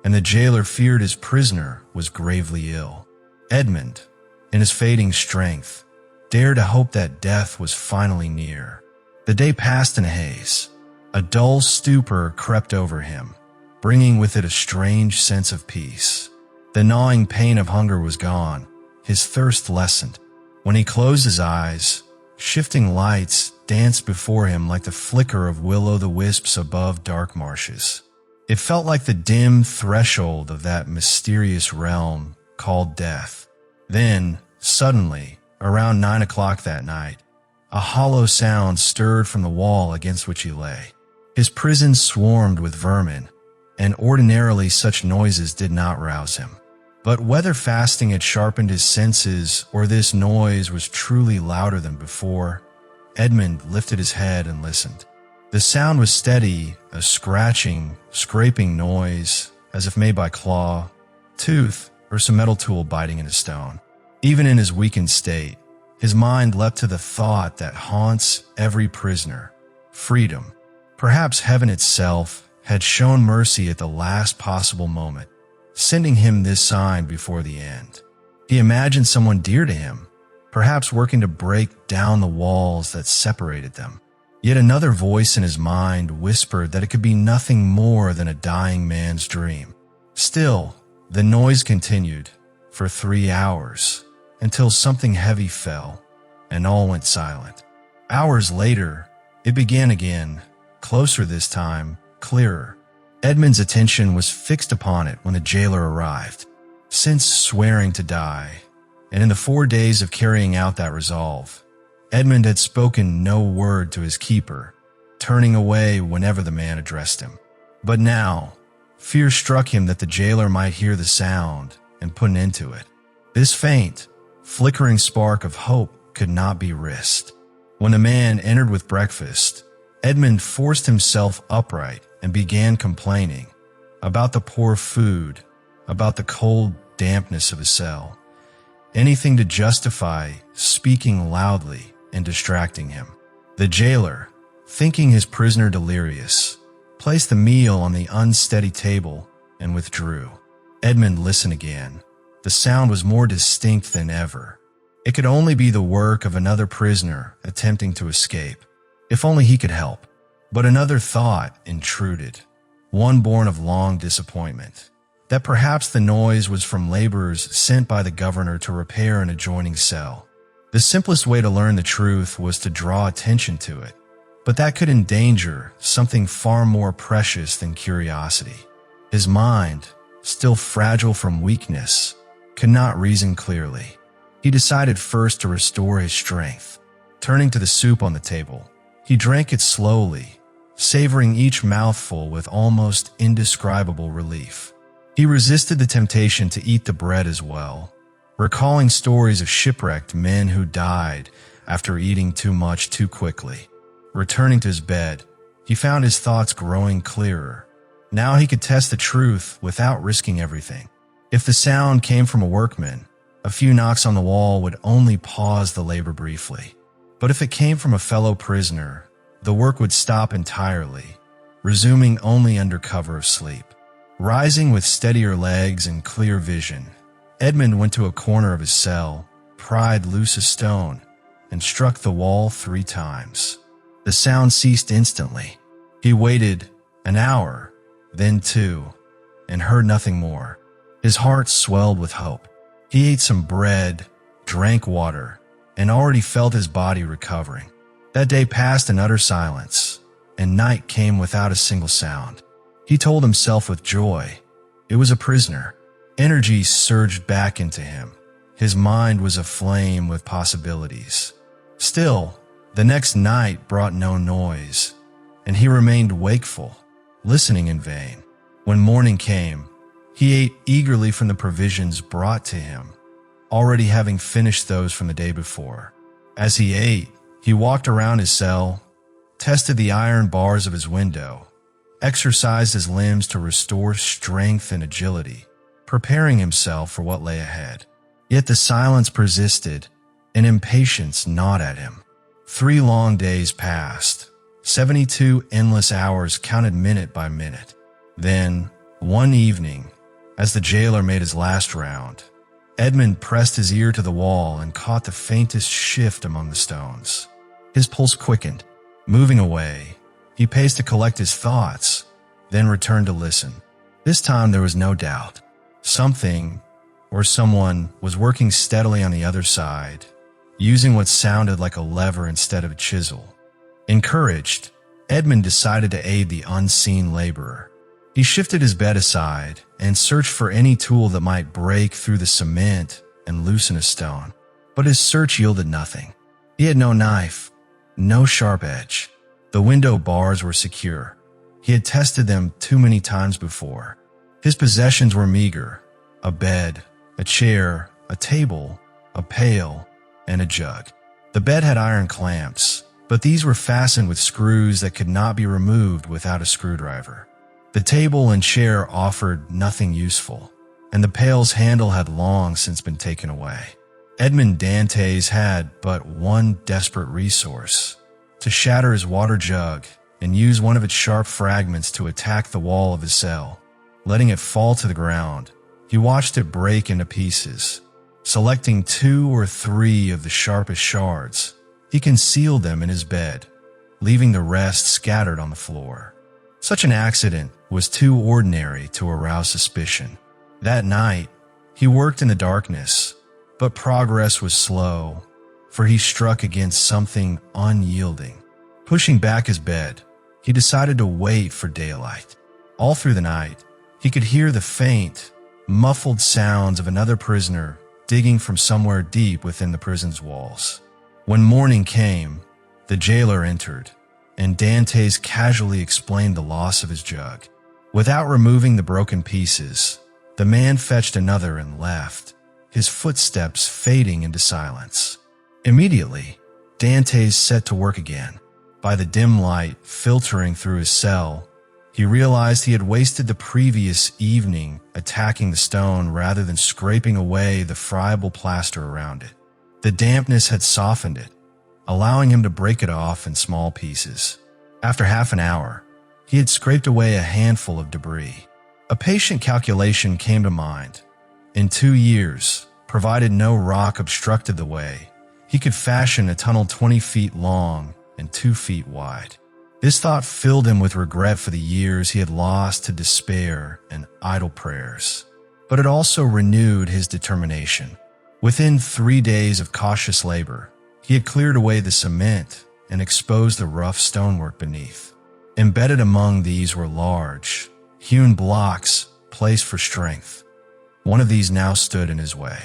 and the jailer feared his prisoner was gravely ill. Edmond, in his fading strength, dared to hope that death was finally near. The day passed in a haze. A dull stupor crept over him, bringing with it a strange sense of peace. The gnawing pain of hunger was gone, his thirst lessened. When he closed his eyes, shifting lights danced before him like the flicker of will-o'-the-wisps above dark marshes. It felt like the dim threshold of that mysterious realm called death. Then, suddenly, around 9 o'clock that night, a hollow sound stirred from the wall against which he lay. His prison swarmed with vermin, and ordinarily such noises did not rouse him. But whether fasting had sharpened his senses or this noise was truly louder than before, Edmond lifted his head and listened. The sound was steady, a scratching, scraping noise, as if made by claw, tooth, or some metal tool biting into stone. Even in his weakened state, his mind leapt to the thought that haunts every prisoner: freedom. Perhaps heaven itself had shown mercy at the last possible moment, sending him this sign before the end. He imagined someone dear to him, perhaps working to break down the walls that separated them. Yet another voice in his mind whispered that it could be nothing more than a dying man's dream. Still, the noise continued for 3 hours, until something heavy fell, and all went silent. Hours later, it began again, closer this time, clearer. Edmond's attention was fixed upon it when the jailer arrived. Since swearing to die, and in the 4 days of carrying out that resolve, Edmond had spoken no word to his keeper, turning away whenever the man addressed him. But now, fear struck him that the jailer might hear the sound and put an end to it. This faint, flickering spark of hope could not be risked. When the man entered with breakfast, Edmond forced himself upright and began complaining about the poor food, about the cold dampness of his cell, anything to justify speaking loudly and distracting him. The jailer, thinking his prisoner delirious, placed the meal on the unsteady table and withdrew. Edmond listened again. The sound was more distinct than ever. It could only be the work of another prisoner attempting to escape. If only he could help. But another thought intruded, one born of long disappointment, that perhaps the noise was from laborers sent by the governor to repair an adjoining cell. The simplest way to learn the truth was to draw attention to it, but that could endanger something far more precious than curiosity. His mind, still fragile from weakness, could not reason clearly. He decided first to restore his strength. Turning to the soup on the table, he drank it slowly, savoring each mouthful with almost indescribable relief. He resisted the temptation to eat the bread as well, recalling stories of shipwrecked men who died after eating too much too quickly. Returning to his bed, he found his thoughts growing clearer. Now he could test the truth without risking everything. If the sound came from a workman, a few knocks on the wall would only pause the labor briefly. But if it came from a fellow prisoner, the work would stop entirely, resuming only under cover of sleep. Rising with steadier legs and clear vision, Edmond went to a corner of his cell, pried loose a stone, and struck the wall 3 times. The sound ceased instantly. He waited an hour, then 2, and heard nothing more. His heart swelled with hope. He ate some bread, drank water, and already felt his body recovering. That day passed in utter silence, and night came without a single sound. He told himself with joy, it was a prisoner. Energy surged back into him. His mind was aflame with possibilities. Still, the next night brought no noise, and he remained wakeful, listening in vain. When morning came, he ate eagerly from the provisions brought to him, already having finished those from the day before. As he ate, he walked around his cell, tested the iron bars of his window, exercised his limbs to restore strength and agility, preparing himself for what lay ahead. Yet the silence persisted, and impatience gnawed at him. 3 long days passed, 72 endless hours counted minute by minute. Then, one evening, as the jailer made his last round, Edmond pressed his ear to the wall and caught the faintest shift among the stones. His pulse quickened. Moving away, he paced to collect his thoughts, then returned to listen. This time there was no doubt. Something, or someone, was working steadily on the other side, using what sounded like a lever instead of a chisel. Encouraged, Edmond decided to aid the unseen laborer. He shifted his bed aside and searched for any tool that might break through the cement and loosen a stone. But his search yielded nothing. He had no knife, no sharp edge. The window bars were secure. He had tested them too many times before. His possessions were meager: a bed, a chair, a table, a pail, and a jug. The bed had iron clamps, but these were fastened with screws that could not be removed without a screwdriver. The table and chair offered nothing useful, and the pail's handle had long since been taken away. Edmond Dantès had but one desperate resource: to shatter his water jug and use one of its sharp fragments to attack the wall of his cell. Letting it fall to the ground, he watched it break into pieces. Selecting 2 or 3 of the sharpest shards, he concealed them in his bed, leaving the rest scattered on the floor. Such an accident was too ordinary to arouse suspicion. That night, he worked in the darkness, but progress was slow, for he struck against something unyielding. Pushing back his bed, he decided to wait for daylight. All through the night, he could hear the faint, muffled sounds of another prisoner digging from somewhere deep within the prison's walls. When morning came, the jailer entered, and Dantès casually explained the loss of his jug. Without removing the broken pieces, the man fetched another and left, his footsteps fading into silence. Immediately, Dantès set to work again. By the dim light filtering through his cell, he realized he had wasted the previous evening attacking the stone rather than scraping away the friable plaster around it. The dampness had softened it, allowing him to break it off in small pieces. After half an hour, he had scraped away a handful of debris. A patient calculation came to mind. In 2 years, provided no rock obstructed the way, he could fashion a tunnel 20 feet long and 2 feet wide. This thought filled him with regret for the years he had lost to despair and idle prayers. But it also renewed his determination. Within 3 days of cautious labor, he had cleared away the cement and exposed the rough stonework beneath. Embedded among these were large, hewn blocks placed for strength. One of these now stood in his way.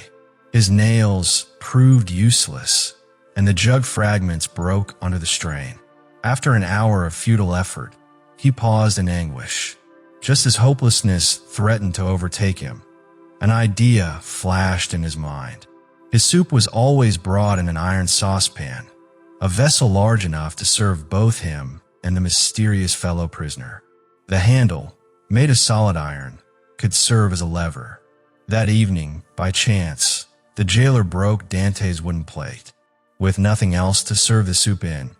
His nails proved useless, and the jug fragments broke under the strain. After an hour of futile effort, he paused in anguish. Just as hopelessness threatened to overtake him, an idea flashed in his mind. His soup was always brought in an iron saucepan, a vessel large enough to serve both him and the mysterious fellow prisoner. The handle, made of solid iron, could serve as a lever. That evening, by chance, the jailer broke Dantès' wooden plate. With nothing else to serve the soup in,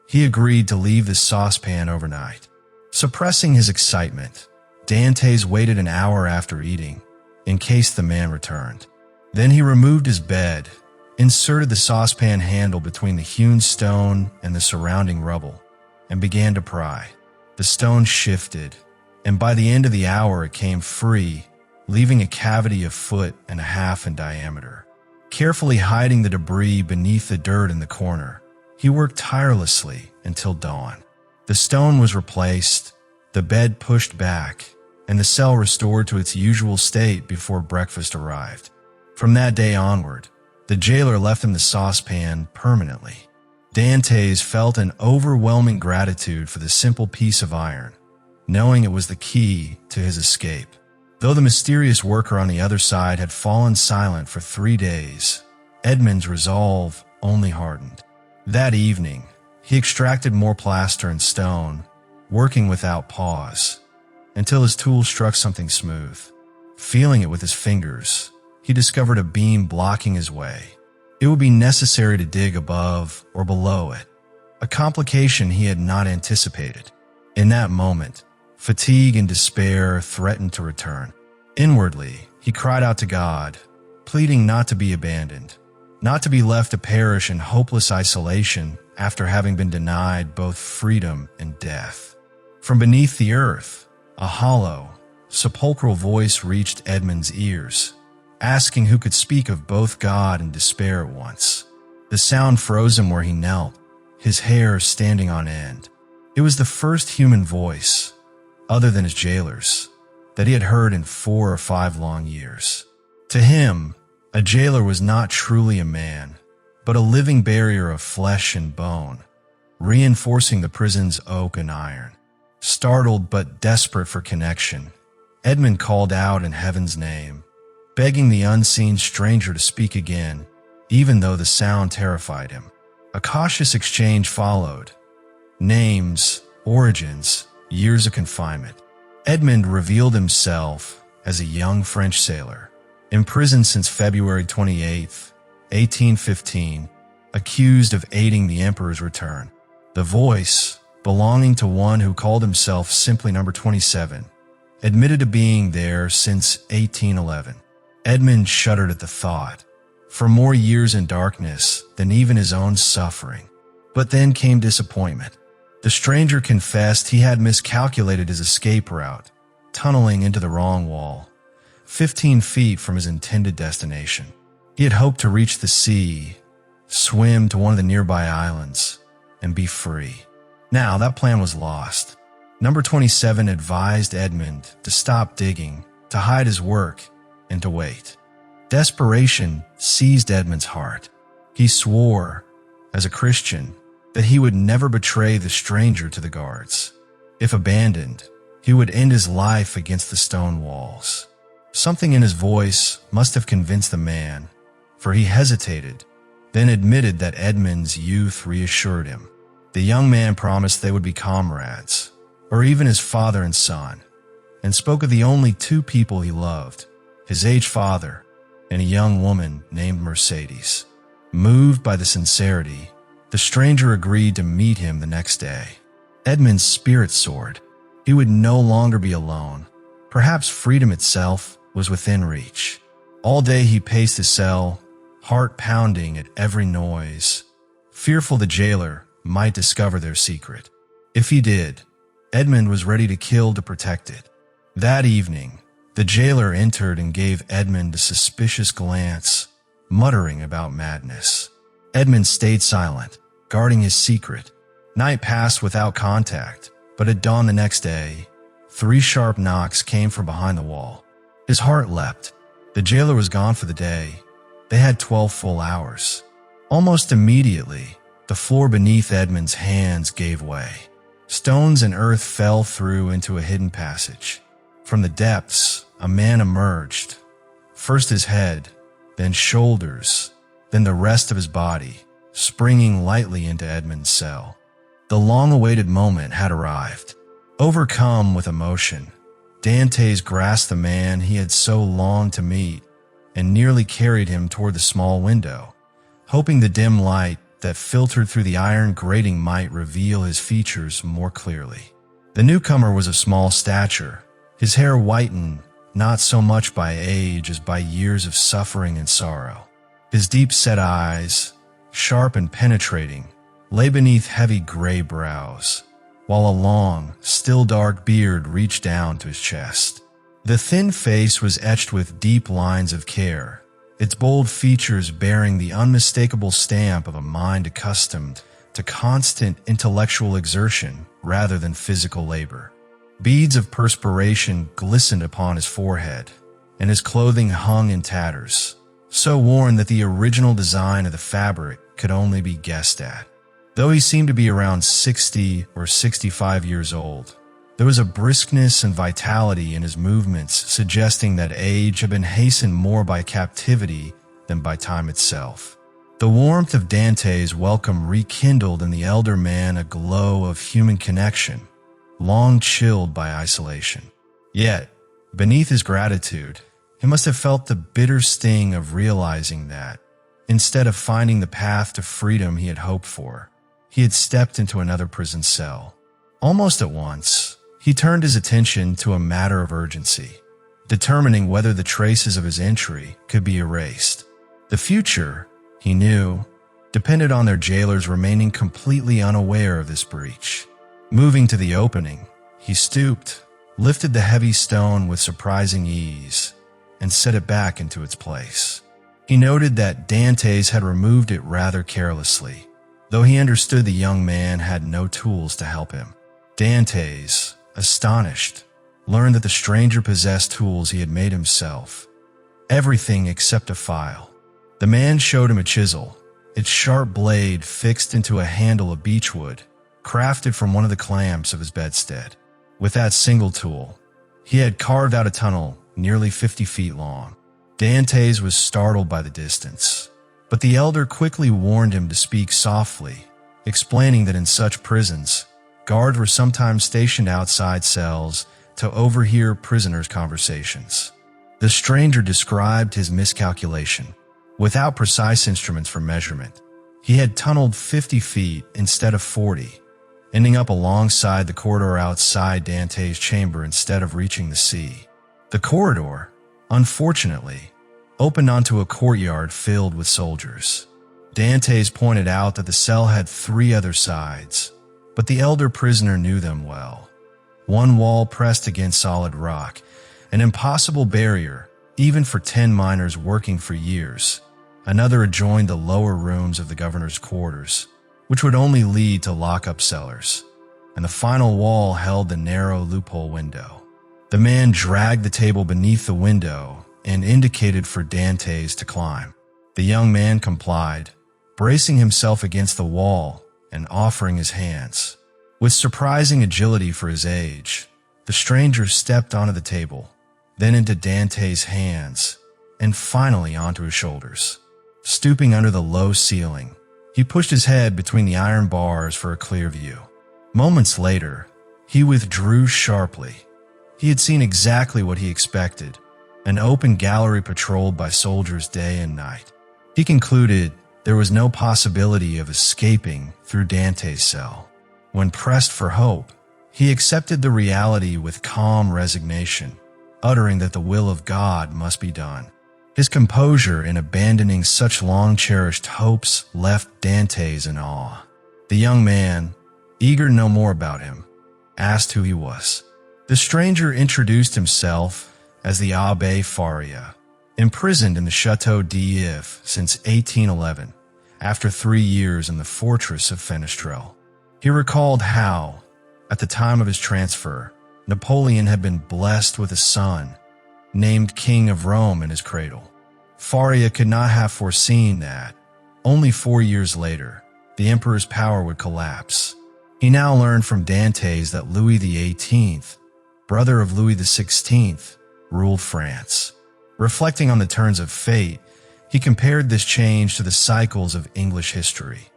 he agreed to leave the saucepan overnight. Suppressing his excitement, Dantès waited an hour after eating, in case the man returned. Then he removed his bed, inserted the saucepan handle between the hewn stone and the surrounding rubble, and began to pry. The stone shifted, and by the end of the hour it came free, leaving a cavity 1.5 feet in diameter. Carefully hiding the debris beneath the dirt in the corner, he worked tirelessly until dawn. The stone was replaced, the bed pushed back, and the cell restored to its usual state before breakfast arrived. From that day onward, the jailer left him the saucepan permanently. Dantès felt an overwhelming gratitude for the simple piece of iron, knowing it was the key to his escape. Though the mysterious worker on the other side had fallen silent for 3 days, Edmond's resolve only hardened. That evening, he extracted more plaster and stone, working without pause, until his tool struck something smooth. Feeling it with his fingers, he discovered a beam blocking his way. It would be necessary to dig above or below it, a complication he had not anticipated. In that moment, fatigue and despair threatened to return. Inwardly, he cried out to God, pleading not to be abandoned, not to be left to perish in hopeless isolation after having been denied both freedom and death. From beneath the earth, a hollow, sepulchral voice reached Edmond's ears, asking who could speak of both God and despair at once. The sound froze him where he knelt, his hair standing on end. It was the first human voice, other than his jailers, that he had heard in 4 or 5 long years. To him, a jailer was not truly a man, but a living barrier of flesh and bone, reinforcing the prison's oak and iron. Startled but desperate for connection, Edmond called out in heaven's name, begging the unseen stranger to speak again, even though the sound terrified him. A cautious exchange followed. Names, origins, years of confinement. Edmond revealed himself as a young French sailor, imprisoned since February 28, 1815, accused of aiding the emperor's return. The voice, belonging to one who called himself simply Number 27, admitted to being there since 1811. Edmond shuddered at the thought. For more years in darkness than even his own suffering. But then came disappointment. The stranger confessed he had miscalculated his escape route, tunneling into the wrong wall, 15 feet from his intended destination. He had hoped to reach the sea, swim to one of the nearby islands, and be free. Now that plan was lost. Number 27 advised Edmond to stop digging, to hide his work, and to wait. Desperation seized Edmond's heart. He swore, as a Christian, that he would never betray the stranger to the guards. If abandoned, he would end his life against the stone walls. Something in his voice must have convinced the man, for he hesitated, then admitted that Edmond's youth reassured him. The young man promised they would be comrades, or even as father and son, and spoke of the only 2 people he loved, his aged father and a young woman named Mercedes. Moved by the sincerity, the stranger agreed to meet him the next day. Edmond's spirit soared. He would no longer be alone. Perhaps freedom itself was within reach. All day he paced his cell, heart pounding at every noise, fearful the jailer might discover their secret. If he did, Edmond was ready to kill to protect it. That evening, the jailer entered and gave Edmond a suspicious glance, muttering about madness. Edmond stayed silent, guarding his secret. Night passed without contact, but at dawn the next day, 3 sharp knocks came from behind the wall. His heart leapt. The jailer was gone for the day. They had 12 full hours. Almost immediately, the floor beneath Edmond's hands gave way. Stones and earth fell through into a hidden passage. From the depths, a man emerged. First his head, then shoulders, then the rest of his body, springing lightly into Edmond's cell. The long-awaited moment had arrived. Overcome with emotion, Dantès grasped the man he had so longed to meet and nearly carried him toward the small window, hoping the dim light that filtered through the iron grating might reveal his features more clearly. The newcomer was of small stature, his hair whitened not so much by age as by years of suffering and sorrow. His deep-set eyes, sharp and penetrating, lay beneath heavy gray brows, while a long, still dark beard reached down to his chest. The thin face was etched with deep lines of care, its bold features bearing the unmistakable stamp of a mind accustomed to constant intellectual exertion rather than physical labor. Beads of perspiration glistened upon his forehead, and his clothing hung in tatters, so worn that the original design of the fabric could only be guessed at. Though he seemed to be around 60 or 65 years old, there was a briskness and vitality in his movements suggesting that age had been hastened more by captivity than by time itself. The warmth of Dantès' welcome rekindled in the elder man a glow of human connection, long chilled by isolation. Yet, beneath his gratitude, he must have felt the bitter sting of realizing that, instead of finding the path to freedom he had hoped for, he had stepped into another prison cell. Almost at once, he turned his attention to a matter of urgency. determining whether the traces of his entry could be erased. The future, he knew, depended on their jailers remaining completely unaware of this breach. Moving to the opening, he stooped, lifted the heavy stone with surprising ease, and set it back into its place. He noted that Dantès had removed it rather carelessly, though he understood the young man had no tools to help him. Dantès, astonished, learned that the stranger possessed tools he had made himself, everything except a file. The man showed him a chisel, its sharp blade fixed into a handle of beechwood, crafted from one of the clamps of his bedstead. With that single tool, he had carved out a tunnel nearly 50 feet long. Dantès was startled by the distance, but the elder quickly warned him to speak softly, explaining that in such prisons, guards were sometimes stationed outside cells to overhear prisoners' conversations. The stranger described his miscalculation. Without precise instruments for measurement, he had tunneled 50 feet instead of 40, ending up alongside the corridor outside Dantès' chamber instead of reaching the sea. The corridor, unfortunately, opened onto a courtyard filled with soldiers. Dantès pointed out that the cell had 3 other sides, but the elder prisoner knew them well. One wall pressed against solid rock, an impossible barrier even for 10 miners working for years. Another adjoined the lower rooms of the governor's quarters, which would only lead to lock-up cellars, and the final wall held the narrow loophole window. The man dragged the table beneath the window and indicated for Dantès to climb. The young man complied, bracing himself against the wall and offering his hands. With surprising agility for his age, the stranger stepped onto the table, then into Dantès' hands, and finally onto his shoulders. Stooping under the low ceiling, he pushed his head between the iron bars for a clear view. Moments later, he withdrew sharply. He had seen exactly what he expected, an open gallery patrolled by soldiers day and night. He concluded there was no possibility of escaping through Dantès' cell. When pressed for hope, he accepted the reality with calm resignation, uttering that the will of God must be done. His composure in abandoning such long-cherished hopes left Dantès in awe. The young man, eager to know more about him, asked who he was. The stranger introduced himself as the Abbé Faria, imprisoned in the Château d'If since 1811, after 3 years in the fortress of Fenestrelle. He recalled how, at the time of his transfer, Napoleon had been blessed with a son, named King of Rome in his cradle. Faria could not have foreseen that, only 4 years later, the emperor's power would collapse. He now learned from Dantès that Louis XVIII, brother of Louis XVI, ruled France. Reflecting on the turns of fate, he compared this change to the cycles of English history.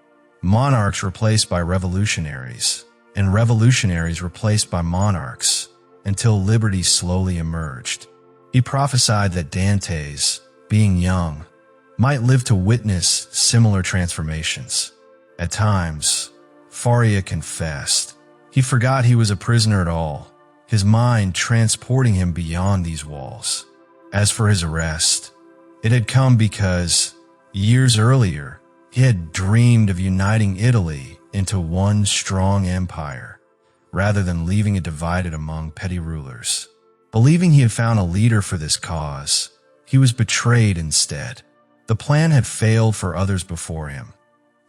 Monarchs replaced by revolutionaries, and revolutionaries replaced by monarchs, until liberty slowly emerged. He prophesied that Dantès, being young, might live to witness similar transformations. At times, Faria confessed, he forgot he was a prisoner at all, his mind transporting him beyond these walls. As for his arrest, it had come because, years earlier, he had dreamed of uniting Italy into one strong empire, rather than leaving it divided among petty rulers. Believing he had found a leader for this cause, he was betrayed instead. The plan had failed for others before him,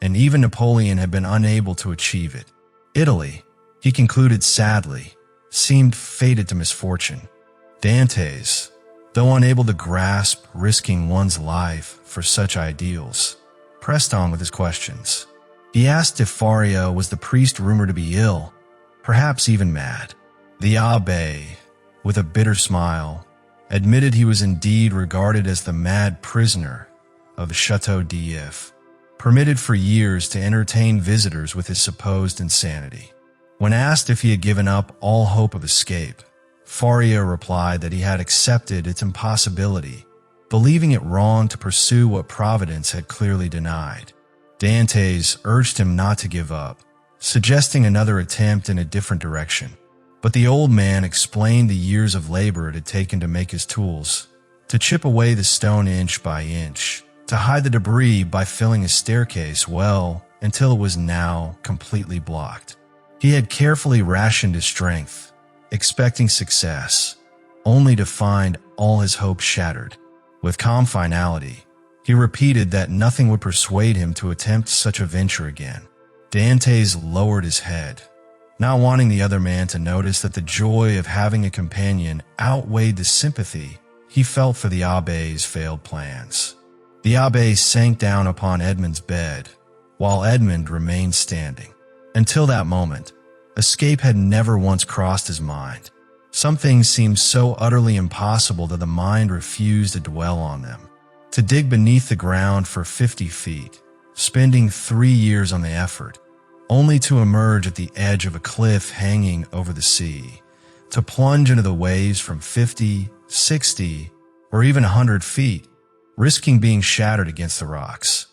and even Napoleon had been unable to achieve it. Italy, he concluded sadly, seemed fated to misfortune. Dantès, though unable to grasp risking one's life for such ideals, pressed on with his questions. He asked if Faria was the priest rumored to be ill, perhaps even mad. The abbé, with a bitter smile, admitted he was indeed regarded as the mad prisoner of the Château d'If, permitted for years to entertain visitors with his supposed insanity. When asked if he had given up all hope of escape, Faria replied that he had accepted its impossibility, believing it wrong to pursue what Providence had clearly denied. Dantès urged him not to give up, suggesting another attempt in a different direction. But the old man explained the years of labor it had taken to make his tools, to chip away the stone inch by inch, to hide the debris by filling his staircase well until it was now completely blocked. He had carefully rationed his strength, expecting success, only to find all his hopes shattered. With calm finality, he repeated that nothing would persuade him to attempt such a venture again. Dantès lowered his head, not wanting the other man to notice that the joy of having a companion outweighed the sympathy he felt for the abbé's failed plans. The abbé sank down upon Edmond's bed, while Edmond remained standing. Until that moment, escape had never once crossed his mind. Some things seemed so utterly impossible that the mind refused to dwell on them. To dig beneath the ground for 50 feet, spending 3 years on the effort, only to emerge at the edge of a cliff hanging over the sea, to plunge into the waves from 50, 60, or even 100 feet, risking being shattered against the rocks.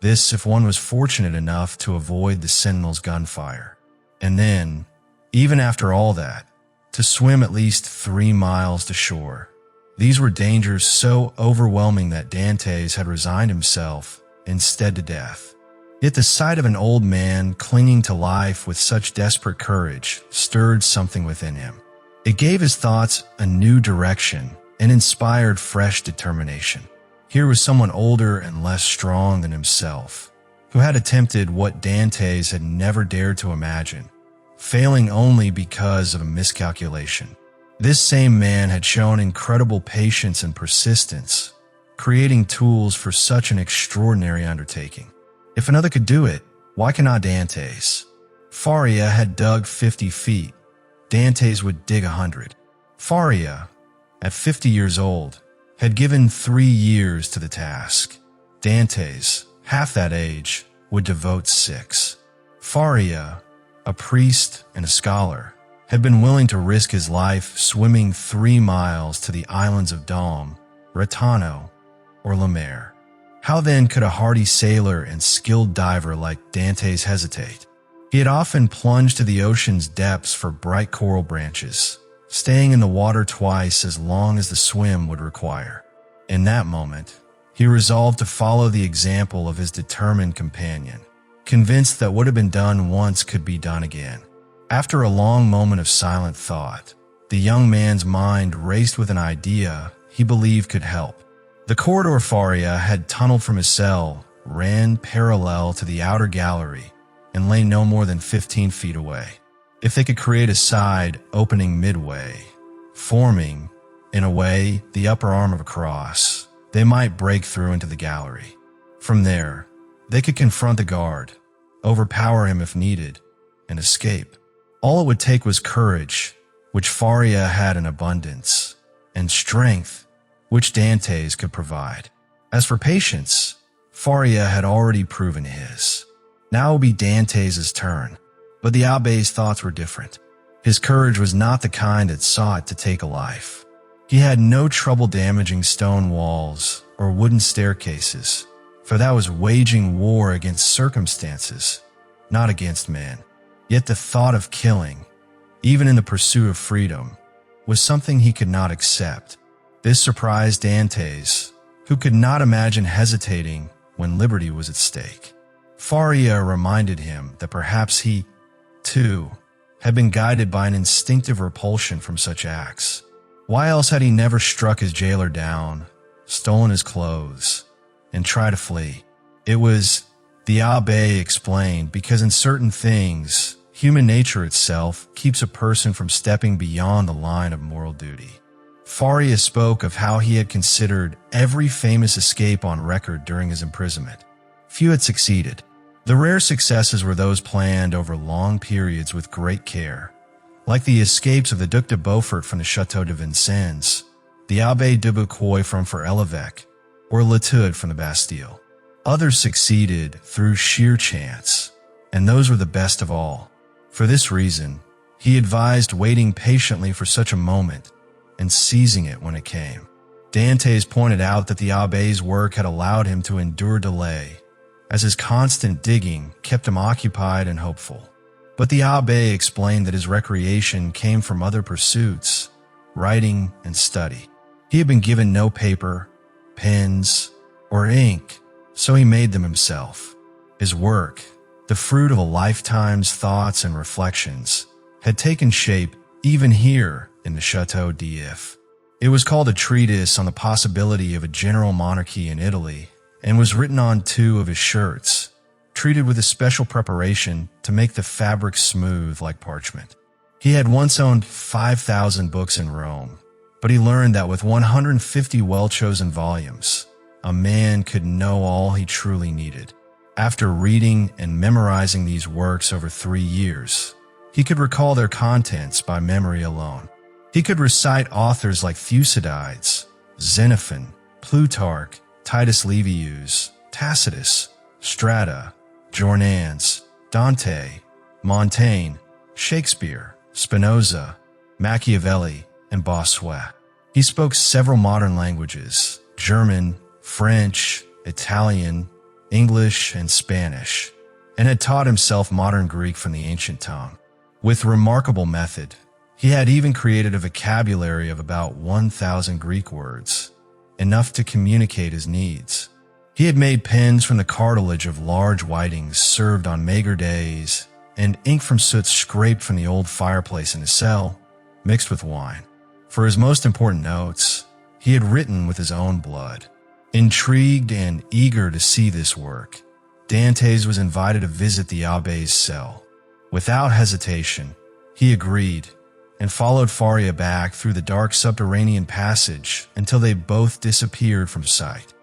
This if one was fortunate enough to avoid the sentinel's gunfire. And then, even after all that, to swim at least 3 miles to shore. These were dangers so overwhelming that Dantès had resigned himself instead to death. Yet the sight of an old man clinging to life with such desperate courage stirred something within him. It gave his thoughts a new direction and inspired fresh determination. Here was someone older and less strong than himself, who had attempted what Dantès had never dared to imagine, failing only because of a miscalculation. This same man had shown incredible patience and persistence, creating tools for such an extraordinary undertaking. If another could do it, why cannot Dantès? Faria had dug 50 feet. Dantès would dig 100. Faria, at 50 years old, had given 3 years to the task. Dantès, half that age, would devote 6. Faria, a priest and a scholar, had been willing to risk his life swimming 3 miles to the islands of Dôme, Retano, or Le Maire. How then could a hardy sailor and skilled diver like Dantès hesitate? He had often plunged to the ocean's depths for bright coral branches, staying in the water twice as long as the swim would require. In that moment, he resolved to follow the example of his determined companion, convinced that what had been done once could be done again. After a long moment of silent thought, the young man's mind raced with an idea he believed could help. The corridor Faria had tunneled from his cell ran parallel to the outer gallery and lay no more than 15 feet away. If they could create a side opening midway, forming, in a way, the upper arm of a cross, they might break through into the gallery. From there, they could confront the guard, overpower him if needed, and escape. All it would take was courage, which Faria had in abundance, and strength, which Dantès could provide. As for patience, Faria had already proven his. Now it would be Dantès' turn, but the abbé's thoughts were different. His courage was not the kind that sought to take a life. He had no trouble damaging stone walls or wooden staircases, for that was waging war against circumstances, not against men. Yet the thought of killing, even in the pursuit of freedom, was something he could not accept. This surprised Dantès, who could not imagine hesitating when liberty was at stake. Faria reminded him that perhaps he, too, had been guided by an instinctive repulsion from such acts. Why else had he never struck his jailer down, stolen his clothes, and tried to flee? It was, the abbé explained, because in certain things, human nature itself keeps a person from stepping beyond the line of moral duty. Faria spoke of how he had considered every famous escape on record during his imprisonment. Few had succeeded. The rare successes were those planned over long periods with great care, like the escapes of the Duc de Beaufort from the Château de Vincennes, the Abbé de Bucoy from For-l'Évêque, or Latude from the Bastille. Others succeeded through sheer chance, and those were the best of all. For this reason, he advised waiting patiently for such a moment and seizing it when it came. Dantès pointed out that the abbé's work had allowed him to endure delay, as his constant digging kept him occupied and hopeful. But the abbé explained that his recreation came from other pursuits, writing and study. He had been given no paper, pens, or ink, so he made them himself. His work, the fruit of a lifetime's thoughts and reflections, had taken shape even here in the Château d'If. It was called a treatise on the possibility of a general monarchy in Italy and was written on 2 of his shirts, treated with a special preparation to make the fabric smooth like parchment. He had once owned 5,000 books in Rome, but he learned that with 150 well-chosen volumes, a man could know all he truly needed. After reading and memorizing these works over 3 years, he could recall their contents by memory alone. He could recite authors like Thucydides, Xenophon, Plutarch, Titus Livius, Tacitus, Strada, Jornans, Dante, Montaigne, Shakespeare, Spinoza, Machiavelli, and Bossuet. He spoke several modern languages: German, French, Italian, English, and Spanish, and had taught himself modern Greek from the ancient tongue. With remarkable method, he had even created a vocabulary of about 1,000 Greek words, enough to communicate his needs. He had made pens from the cartilage of large whitings served on mager days, and ink from soot scraped from the old fireplace in his cell, mixed with wine. For his most important notes, he had written with his own blood. Intrigued and eager to see this work, Dantès was invited to visit the abbé's cell. Without hesitation, he agreed and followed Faria back through the dark subterranean passage until they both disappeared from sight.